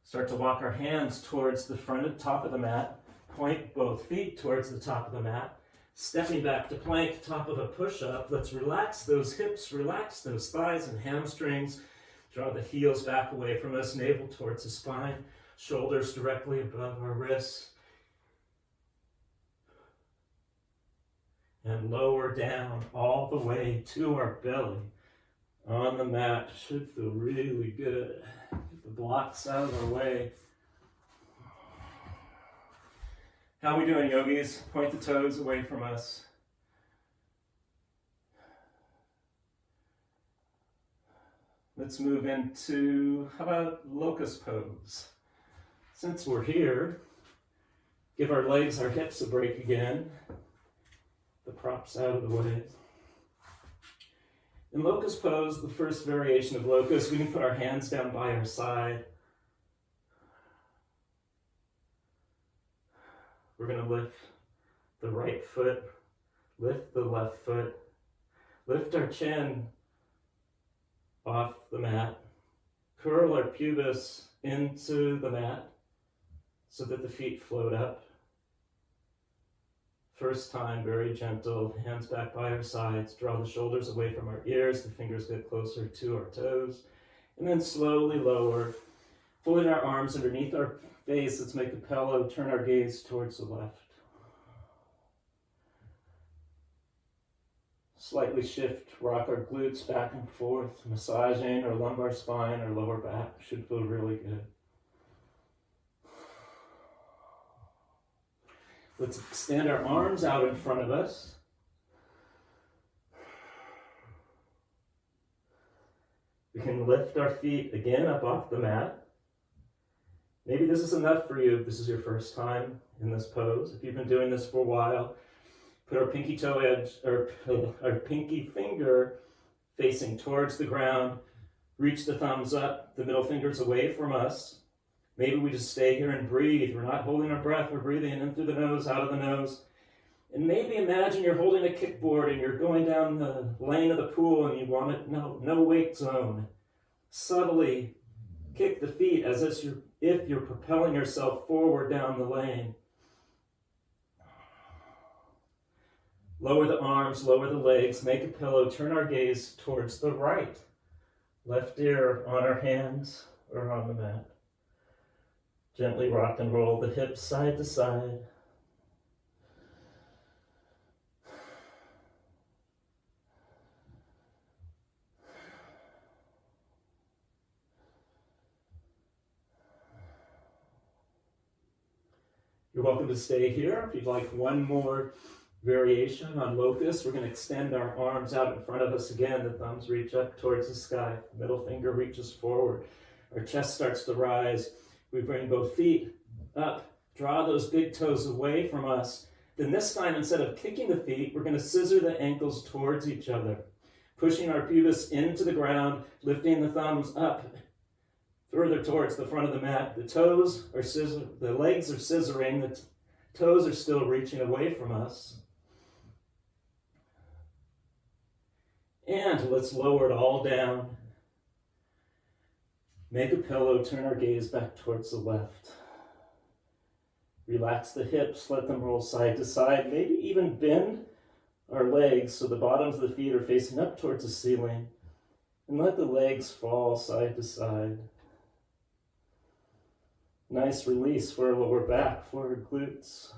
Start to walk our hands towards the front and top of the mat. Point both feet towards the top of the mat. Stepping back to plank, top of a push-up. Let's relax those hips, relax those thighs and hamstrings. Draw the heels back away from us, navel towards the spine. Shoulders directly above our wrists. And lower down all the way to our belly. On the mat, should feel really good. Get the blocks out of our way. How are we doing, yogis? Point the toes away from us. Let's move into, how about locust pose? Since we're here, give our legs, our hips a break again. The props out of the way. In locust pose, the first variation of locust, we can put our hands down by our side. We're going to lift the right foot, lift the left foot, lift our chin off the mat, curl our pubis into the mat so that the feet float up. First time, very gentle, hands back by our sides, draw the shoulders away from our ears, the fingers get closer to our toes, and then slowly lower, folding our arms underneath our face. Let's make a pillow, turn our gaze towards the left. Slightly shift, rock our glutes back and forth, massaging our lumbar spine, our lower back. Should feel really good. Let's extend our arms out in front of us. We can lift our feet again up off the mat. Maybe this is enough for you if this is your first time in this pose. If you've been doing this for a while, put our pinky toe edge, or our pinky finger facing towards the ground. Reach the thumbs up, the middle finger's away from us. Maybe we just stay here and breathe. We're not holding our breath. We're breathing in through the nose, out of the nose. And maybe imagine you're holding a kickboard and you're going down the lane of the pool and you want it, no wake zone. Subtly kick the feet as if you're propelling yourself forward down the lane. Lower the arms, lower the legs, make a pillow, turn our gaze towards the right. Left ear on our hands or on the mat. Gently rock and roll the hips side to side. You're welcome to stay here. If you'd like one more variation on locust, we're going to extend our arms out in front of us again. The thumbs reach up towards the sky. Middle finger reaches forward. Our chest starts to rise. We bring both feet up, Draw those big toes away from us. Then this time, instead of kicking the feet, we're going to scissor the ankles towards each other, pushing our pubis into the ground, lifting the thumbs up further towards the front of the mat. The legs are scissoring, the toes are still reaching away from us. And let's lower it all down. Make a pillow, turn our gaze back towards the left. Relax the hips, let them roll side to side, maybe even bend our legs so the bottoms of the feet are facing up towards the ceiling. And let the legs fall side to side. Nice release for our lower back, for our glutes,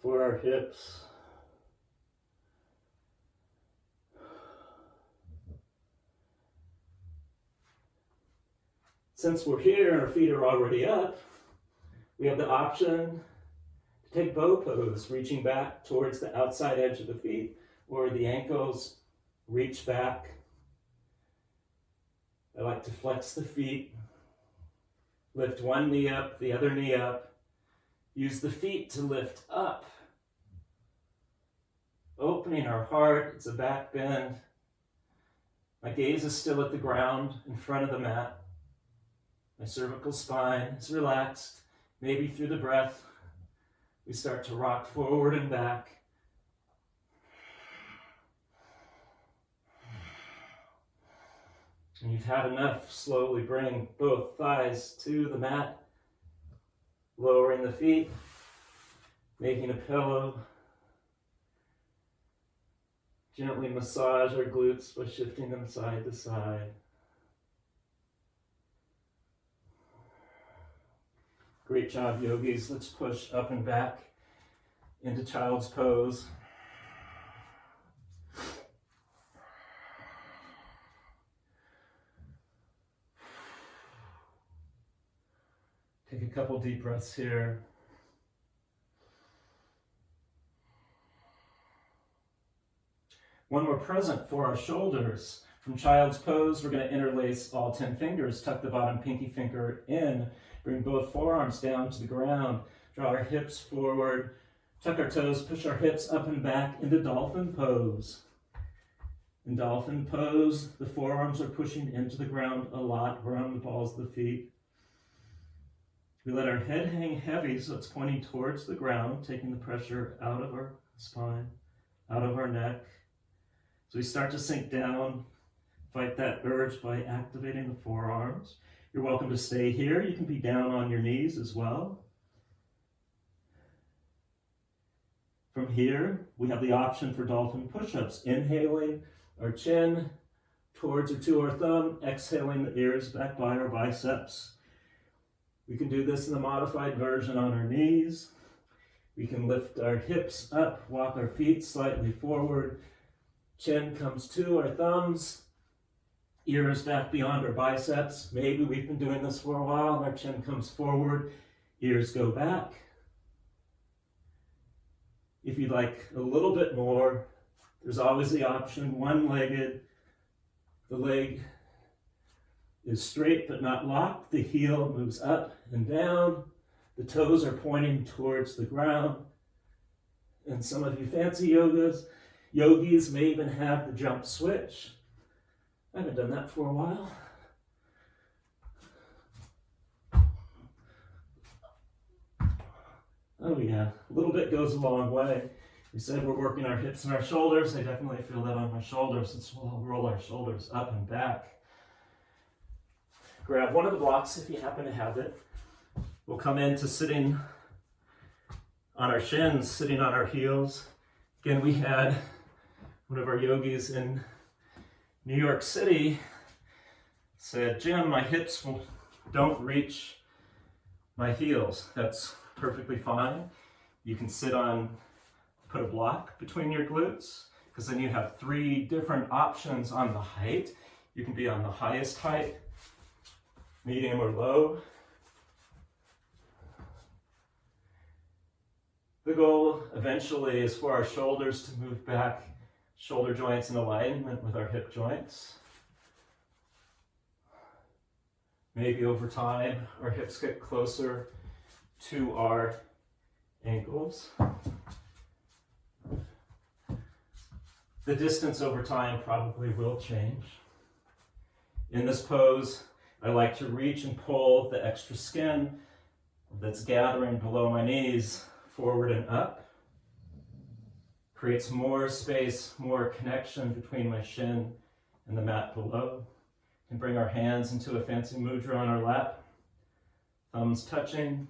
for our hips. Since we're here and our feet are already up, we have the option to take bow pose, reaching back towards the outside edge of the feet, or the ankles reach back. I like to flex the feet, lift one knee up, the other knee up. Use the feet to lift up, opening our heart. It's a back bend. My gaze is still at the ground in front of the mat. My cervical spine is relaxed. Maybe through the breath, we start to rock forward and back. And you've had enough, slowly bring both thighs to the mat, lowering the feet, making a pillow. Gently massage our glutes by shifting them side to side. Great job, yogis. Let's push up and back into child's pose. Take a couple deep breaths here. When we're present for our shoulders, from child's pose, we're going to interlace all 10 fingers, tuck the bottom pinky finger in, bring both forearms down to the ground, draw our hips forward, tuck our toes, push our hips up and back into dolphin pose. In dolphin pose, the forearms are pushing into the ground a lot, around the balls of the feet. We let our head hang heavy so it's pointing towards the ground, taking the pressure out of our spine, out of our neck. So we start to sink down, fight that urge by activating the forearms. You're welcome to stay here. You can be down on your knees as well. From here, we have the option for dolphin push-ups. Inhaling our chin towards or to our thumb, exhaling the ears back by our biceps. We can do this in the modified version on our knees. We can lift our hips up, walk our feet slightly forward. Chin comes to our thumbs, ears back beyond our biceps. Maybe we've been doing this for a while and our chin comes forward, ears go back. If you'd like a little bit more, there's always the option one-legged. The leg is straight but not locked. The heel moves up and down. The toes are pointing towards the ground. And some of you fancy yogis may even have the jump switch. I haven't done that for a while. Oh yeah, a little bit goes a long way. We said we're working our hips and our shoulders. I definitely feel that on my shoulders. Let's roll our shoulders up and back. Grab one of the blocks if you happen to have it. We'll come into sitting on our shins, sitting on our heels. Again, we had one of our yogis in New York City said, Jim, my hips don't reach my heels. That's perfectly fine. You can put a block between your glutes, because then you have 3 different options on the height. You can be on the highest height, medium or low. The goal eventually is for our shoulders to move back, shoulder joints in alignment with our hip joints. Maybe over time, our hips get closer to our ankles. The distance over time probably will change. In this pose, I like to reach and pull the extra skin that's gathering below my knees forward and up. Creates more space, more connection between my shin and the mat below. And bring our hands into a fancy mudra on our lap. Thumbs touching.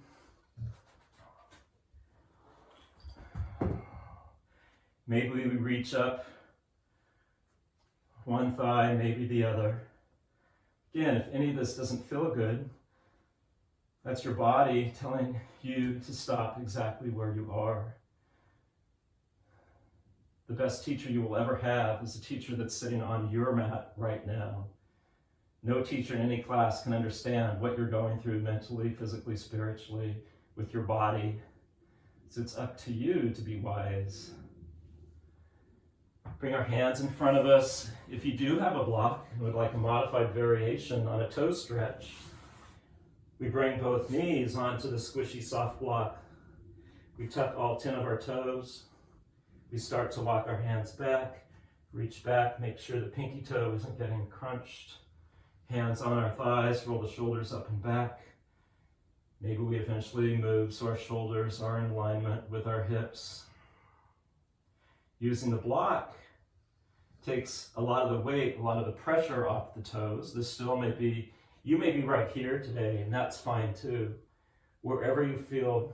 Maybe we reach up one thigh, maybe the other. Again, if any of this doesn't feel good, that's your body telling you to stop exactly where you are. The best teacher you will ever have is a teacher that's sitting on your mat right now. No teacher in any class can understand what you're going through mentally, physically, spiritually, with your body. So it's up to you to be wise. Bring our hands in front of us. If you do have a block and would like a modified variation on a toe stretch, we bring both knees onto the squishy soft block. We tuck all 10 of our toes. We start to walk our hands back, reach back, make sure the pinky toe isn't getting crunched. Hands on our thighs, roll the shoulders up and back. Maybe we eventually move so our shoulders are in alignment with our hips. Using the block takes a lot of the weight, a lot of the pressure off the toes. This still may be, you may be right here today, and that's fine too. Wherever you feel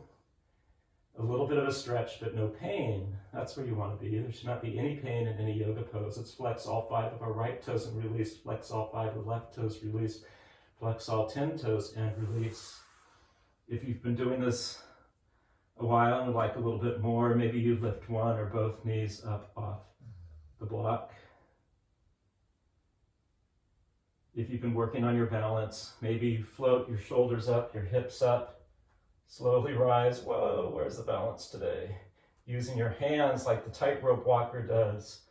a little bit of a stretch but no pain, that's where you want to be. There should not be any pain in any yoga pose. Let's flex all 5 of our right toes and release, flex all 5 of the left toes, release, flex all 10 toes and release. If you've been doing this a while and would like a little bit more, maybe you lift one or both knees up off the block. If you've been working on your balance, maybe you float your shoulders up, your hips up, slowly rise. Whoa, where's the balance today? Using your hands like the tightrope walker does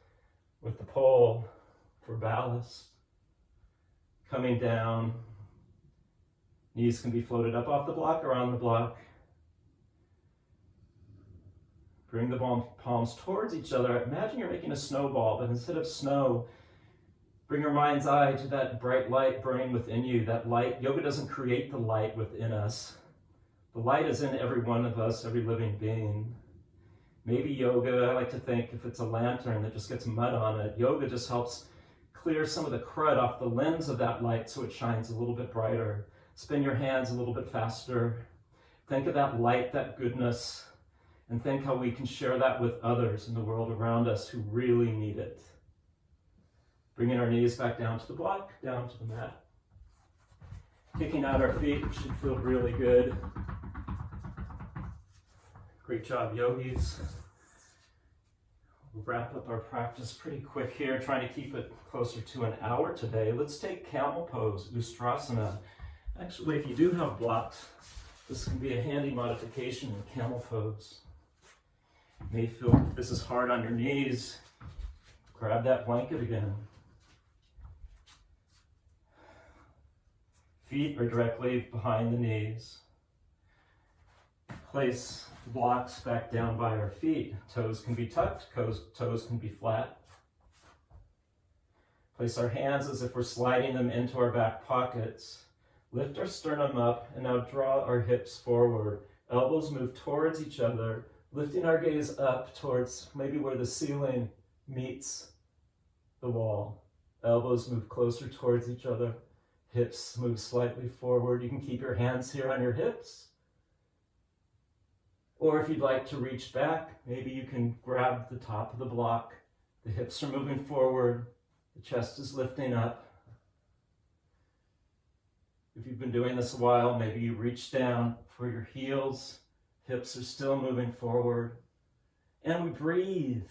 with the pole for ballast. Coming down, knees can be floated up off the block or on the block. Bring the palms towards each other. Imagine you're making a snowball, but instead of snow, bring your mind's eye to that bright light burning within you. That light, yoga doesn't create the light within us. The light is in every one of us, every living being. Maybe yoga, I like to think if it's a lantern that just gets mud on it, yoga just helps clear some of the crud off the lens of that light so it shines a little bit brighter. Spin your hands a little bit faster. Think of that light, that goodness, and think how we can share that with others in the world around us who really need it. Bringing our knees back down to the block, down to the mat. Kicking out our feet should feel really good. Great job, yogis. We'll wrap up our practice pretty quick here, trying to keep it closer to an hour today. Let's take camel pose, Ustrasana. Actually, if you do have blocks, this can be a handy modification in camel pose. You may feel this is hard on your knees. Grab that blanket again. Feet are directly behind the knees. Place blocks back down by our feet. Toes can be tucked, toes can be flat. Place our hands as if we're sliding them into our back pockets. Lift our sternum up and now draw our hips forward. Elbows move towards each other, lifting our gaze up towards maybe where the ceiling meets the wall. Elbows move closer towards each other. Hips move slightly forward. You can keep your hands here on your hips. Or if you'd like to reach back, maybe you can grab the top of the block. The hips are moving forward. The chest is lifting up. If you've been doing this a while, maybe you reach down for your heels. Hips are still moving forward. And we breathe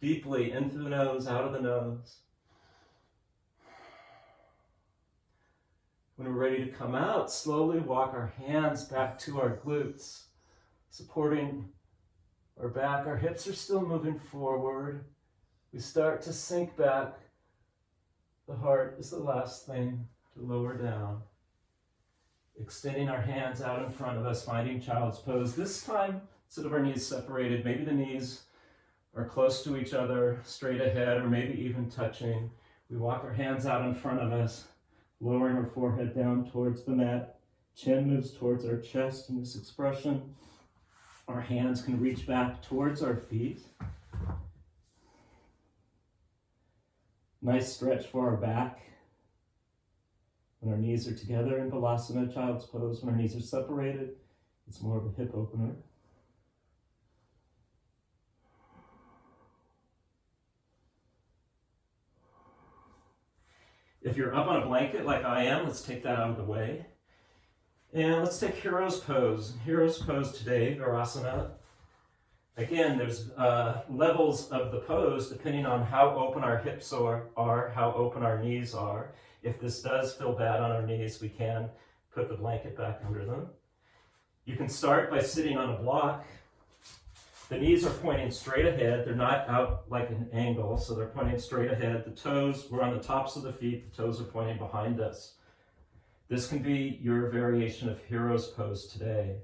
deeply in through the nose, out of the nose. When we're ready to come out, slowly walk our hands back to our glutes, supporting our back. Our hips are still moving forward. We start to sink back. The heart is the last thing to lower down. Extending our hands out in front of us, finding child's pose. This time, instead of our knees separated, maybe the knees are close to each other, straight ahead, or maybe even touching. We walk our hands out in front of us, lowering our forehead down towards the mat. Chin moves towards our chest in this expression. Our hands can reach back towards our feet. Nice stretch for our back. When our knees are together in Balasana, child's pose. When our knees are separated, it's more of a hip opener. If you're up on a blanket like I am, let's take that out of the way. And let's take Hero's Pose. Hero's Pose today, Virasana. Again, there's levels of the pose depending on how open our hips are, how open our knees are. If this does feel bad on our knees, we can put the blanket back under them. You can start by sitting on a block. The knees are pointing straight ahead. They're not out like an angle, so they're pointing straight ahead. The toes, we're on the tops of the feet. The toes are pointing behind us. This can be your variation of Hero's Pose today.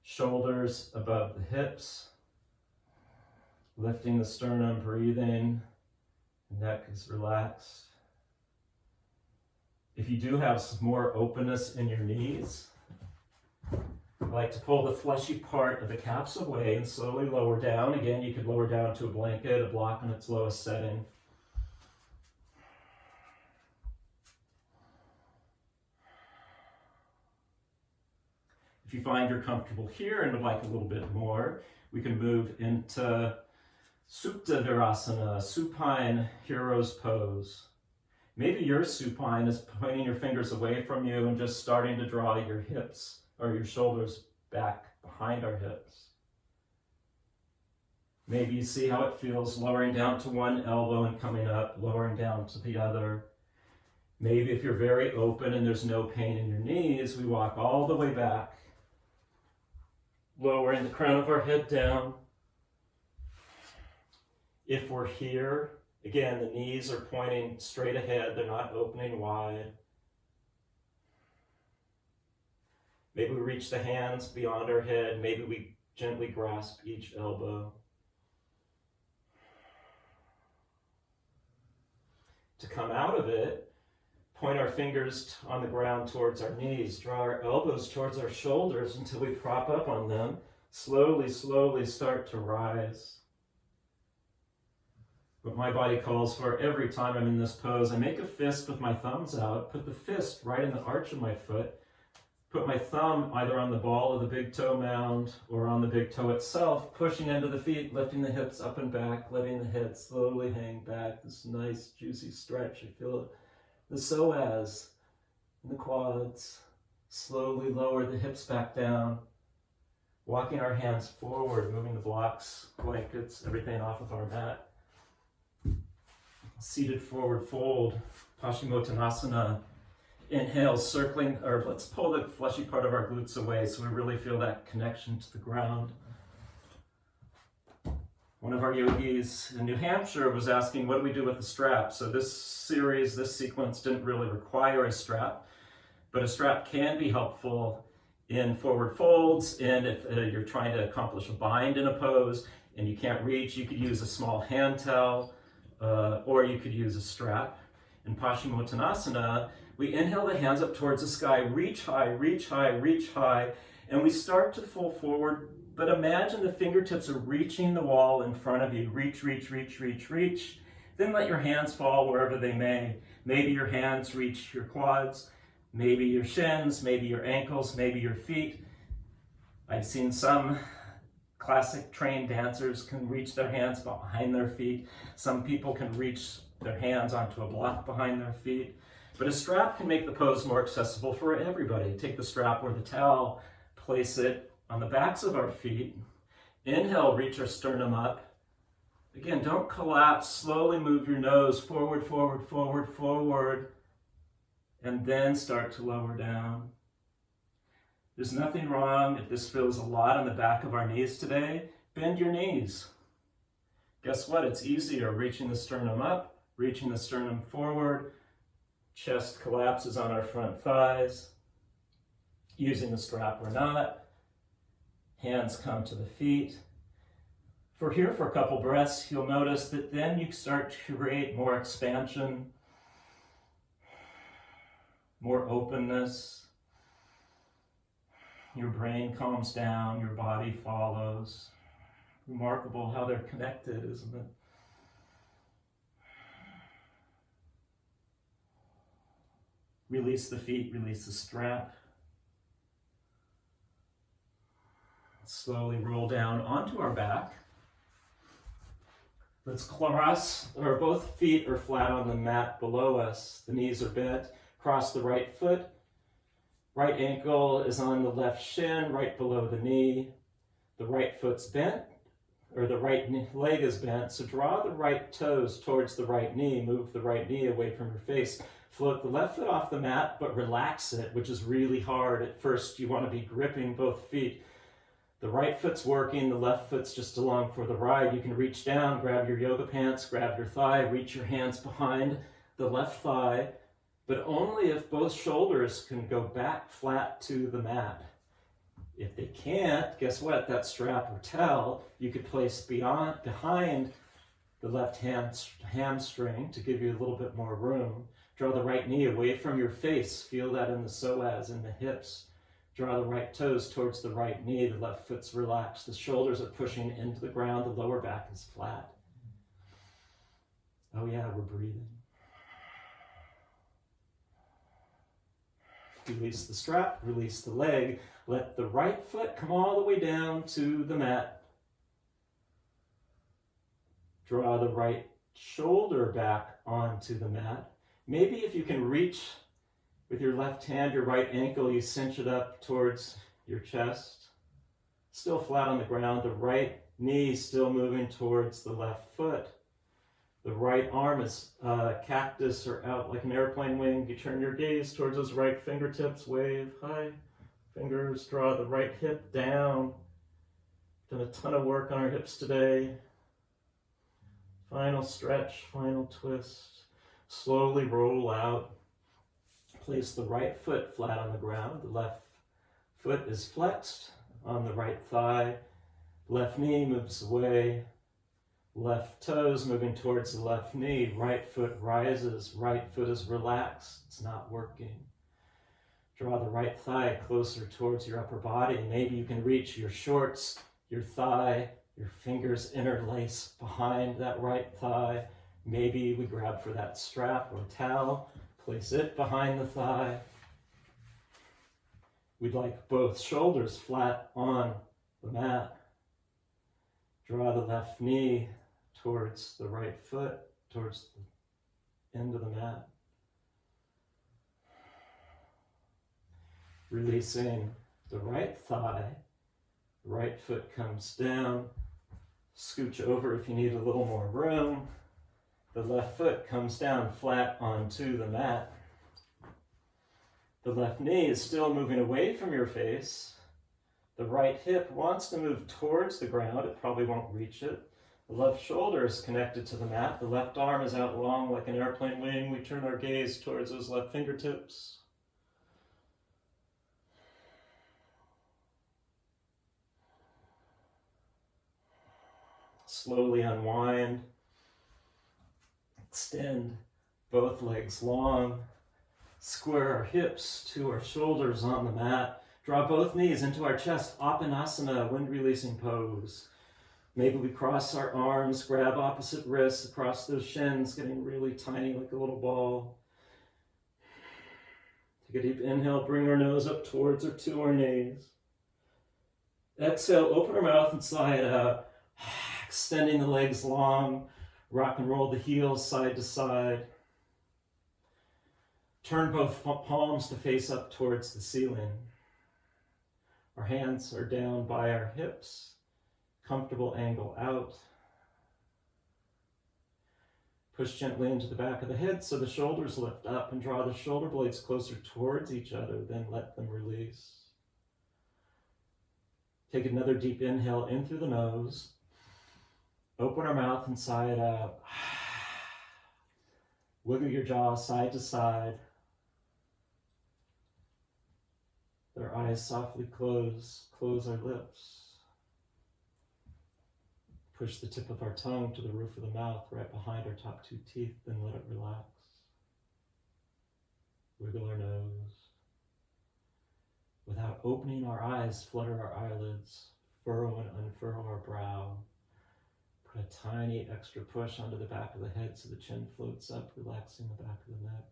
Shoulders above the hips. Lifting the sternum, breathing. The neck is relaxed. If you do have some more openness in your knees, I like to pull the fleshy part of the calves away and slowly lower down. Again, you could lower down to a blanket, a block in its lowest setting. If you find you're comfortable here and would like a little bit more, we can move into Supta Virasana, supine Hero's Pose. Maybe your supine is pointing your fingers away from you and just starting to draw your hips or your shoulders back behind our hips. Maybe you see how it feels lowering down to one elbow and coming up, lowering down to the other. Maybe if you're very open and there's no pain in your knees, we walk all the way back, lowering the crown of our head down. If we're here, again, the knees are pointing straight ahead. They're not opening wide. Maybe we reach the hands beyond our head. Maybe we gently grasp each elbow. To come out of it, point our fingers on the ground towards our knees. Draw our elbows towards our shoulders until we prop up on them. Slowly, slowly start to rise. What my body calls for every time I'm in this pose, I make a fist with my thumbs out, put the fist right in the arch of my foot, put my thumb either on the ball of the big toe mound or on the big toe itself, pushing into the feet, lifting the hips up and back, letting the head slowly hang back. This nice juicy stretch. I feel the psoas and the quads. Slowly lower the hips back down, walking our hands forward, moving the blocks, blankets, everything off of our mat. Seated forward fold, Paschimottanasana. Inhale, circling, or let's pull the fleshy part of our glutes away so we really feel that connection to the ground. One of our yogis in New Hampshire was asking, what do we do with the strap? So this series, this sequence didn't really require a strap, but a strap can be helpful in forward folds, and if you're trying to accomplish a bind in a pose and you can't reach, you could use a small hand towel, or you could use a strap. In Paschimottanasana, we inhale the hands up towards the sky, reach high, reach high, reach high, and we start to fall forward, but imagine the fingertips are reaching the wall in front of you. Reach, reach, reach, reach, reach. Then let your hands fall wherever they may. Maybe your hands reach your quads, maybe your shins, maybe your ankles, maybe your feet. I've seen some classic trained dancers can reach their hands behind their feet. Some people can reach their hands onto a block behind their feet. But a strap can make the pose more accessible for everybody. Take the strap or the towel, place it on the backs of our feet. Inhale, reach our sternum up. Again, don't collapse. Slowly move your nose forward, forward, forward, forward, and then start to lower down. There's nothing wrong if this feels a lot on the back of our knees today. Bend your knees. Guess what? It's easier reaching the sternum up, reaching the sternum forward. Chest collapses on our front thighs. using the strap or not. Hands come to the feet. For a couple breaths, you'll notice that then you start to create more expansion, more openness. Your brain calms down, your body follows. Remarkable how they're connected, isn't it? Release the feet, release the strap. Slowly roll down onto our back. Let's cross, or both feet are flat on the mat below us. The knees are bent. Cross the right foot. Right ankle is on the left shin, right below the knee. The right foot's bent, or the right leg is bent. So draw the right toes towards the right knee. Move the right knee away from your face. Float the left foot off the mat, but relax it, which is really hard. At first, you want to be gripping both feet. The right foot's working, the left foot's just along for the ride. You can reach down, grab your yoga pants, grab your thigh, reach your hands behind the left thigh, but only if both shoulders can go back flat to the mat. If they can't, guess what? That strap or towel you could place behind the left hamstring to give you a little bit more room. Draw the right knee away from your face. Feel that in the psoas, in the hips. Draw the right toes towards the right knee. The left foot's relaxed. The shoulders are pushing into the ground. The lower back is flat. Oh yeah, we're breathing. Release the strap, release the leg. Let the right foot come all the way down to the mat. Draw the right shoulder back onto the mat. Maybe if you can reach with your left hand, your right ankle, you cinch it up towards your chest. Still flat on the ground. The right knee still moving towards the left foot. The right arm is cactus or out like an airplane wing. You turn your gaze towards those right fingertips. Wave high. Fingers, draw the right hip down. Done a ton of work on our hips today. Final stretch, final twist. Slowly roll out. Place the right foot flat on the ground. The left foot is flexed on the right thigh. Left knee moves away. Left toes moving towards the left knee. Right foot rises. Right foot is relaxed. It's not working. Draw the right thigh closer towards your upper body. Maybe you can reach your shorts, your thigh, your fingers interlace behind that right thigh. Maybe we grab for that strap or towel. Place it behind the thigh. We'd like both shoulders flat on the mat. Draw the left knee towards the right foot, towards the end of the mat. Releasing the right thigh. The right foot comes down. Scooch over if you need a little more room. The left foot comes down flat onto the mat. The left knee is still moving away from your face. The right hip wants to move towards the ground. It probably won't reach it. The left shoulder is connected to the mat. The left arm is out long like an airplane wing. We turn our gaze towards those left fingertips. Slowly unwind. Extend both legs long. Square our hips to our shoulders on the mat. Draw both knees into our chest. Apanasana, wind-releasing pose. Maybe we cross our arms, grab opposite wrists across those shins, getting really tiny like a little ball. Take a deep inhale, bring our nose up towards or to our knees. Exhale, open our mouth and sigh it out. Extending the legs long. Rock and roll the heels side to side. Turn both palms to face up towards the ceiling. Our hands are down by our hips. Comfortable angle out. Push gently into the back of the head so the shoulders lift up and draw the shoulder blades closer towards each other, then let them release. Take another deep inhale in through the nose. Open our mouth and sigh it out. Wiggle your jaw side to side. With our eyes softly close our lips. Push the tip of our tongue to the roof of the mouth, right behind our top two teeth, then let it relax. Wiggle our nose. Without opening our eyes, flutter our eyelids, furrow and unfurl our brow. Put a tiny extra push onto the back of the head so the chin floats up, relaxing the back of the neck.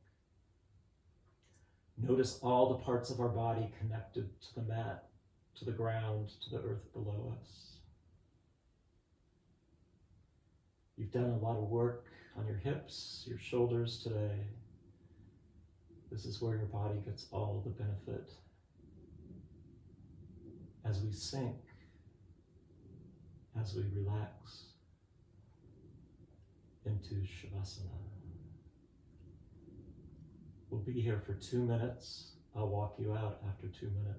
Notice all the parts of our body connected to the mat, to the ground, to the earth below us. You've done a lot of work on your hips, your shoulders today. This is where your body gets all the benefit. As we sink, as we relax into Shavasana. We'll be here for 2 minutes. I'll walk you out after 2 minutes.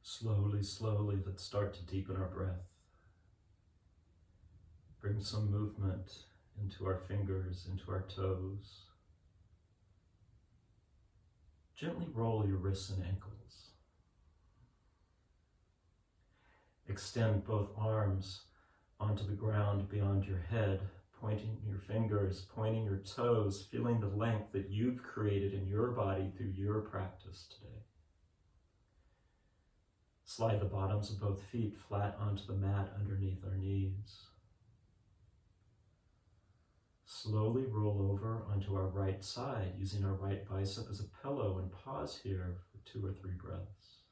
Slowly, slowly, let's start to deepen our breath. Bring some movement into our fingers, into our toes. Gently roll your wrists and ankles. Extend both arms onto the ground beyond your head, pointing your fingers, pointing your toes, feeling the length that you've created in your body through your practice today. Slide the bottoms of both feet flat onto the mat underneath our knees. Slowly roll over onto our right side, using our right bicep as a pillow, and pause here for 2 or 3 breaths.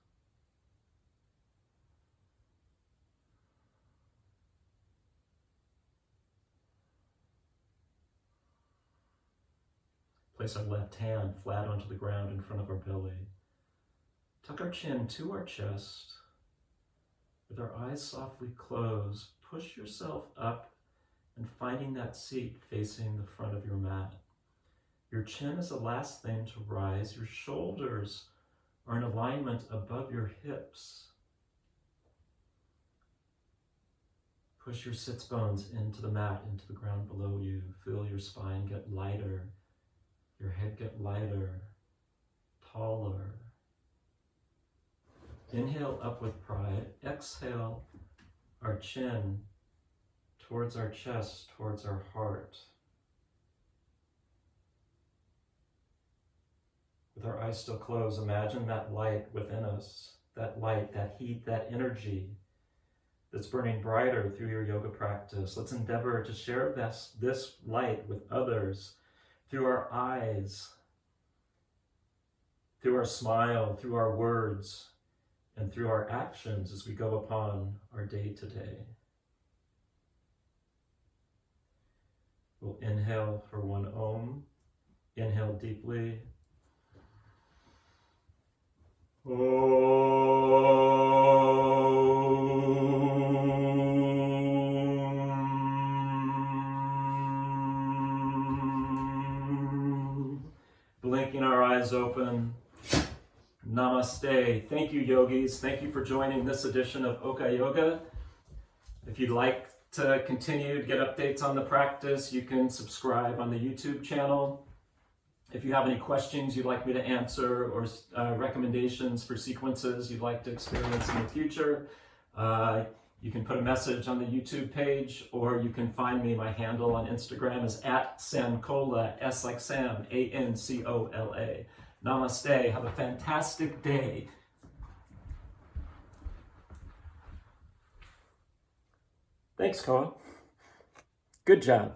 Place our left hand flat onto the ground in front of our belly. Tuck our chin to our chest. With our eyes softly closed, push yourself up and finding that seat facing the front of your mat. Your chin is the last thing to rise. Your shoulders are in alignment above your hips. Push your sits bones into the mat, into the ground below you. Feel your spine get lighter, your head get lighter, taller. Inhale up with pride. Exhale our chin towards our chest, towards our heart. With our eyes still closed, imagine that light within us, that light, that heat, that energy that's burning brighter through your yoga practice. Let's endeavor to share this light with others through our eyes, through our smile, through our words, and through our actions as we go upon our day to day. We'll inhale for 1 Om. Inhale deeply. Om. eyes open. Namaste. Thank you, yogis. Thank you for joining this edition of Okaiyoga. If you'd like to continue to get updates on the practice, you can subscribe on the YouTube channel. If you have any questions you'd like me to answer or recommendations for sequences you'd like to experience in the future, you can put a message on the YouTube page, or you can find me. My handle on Instagram is @Sankola, S like Sam, ANCOLA. Namaste. Have a fantastic day. Thanks, Koa. Good job.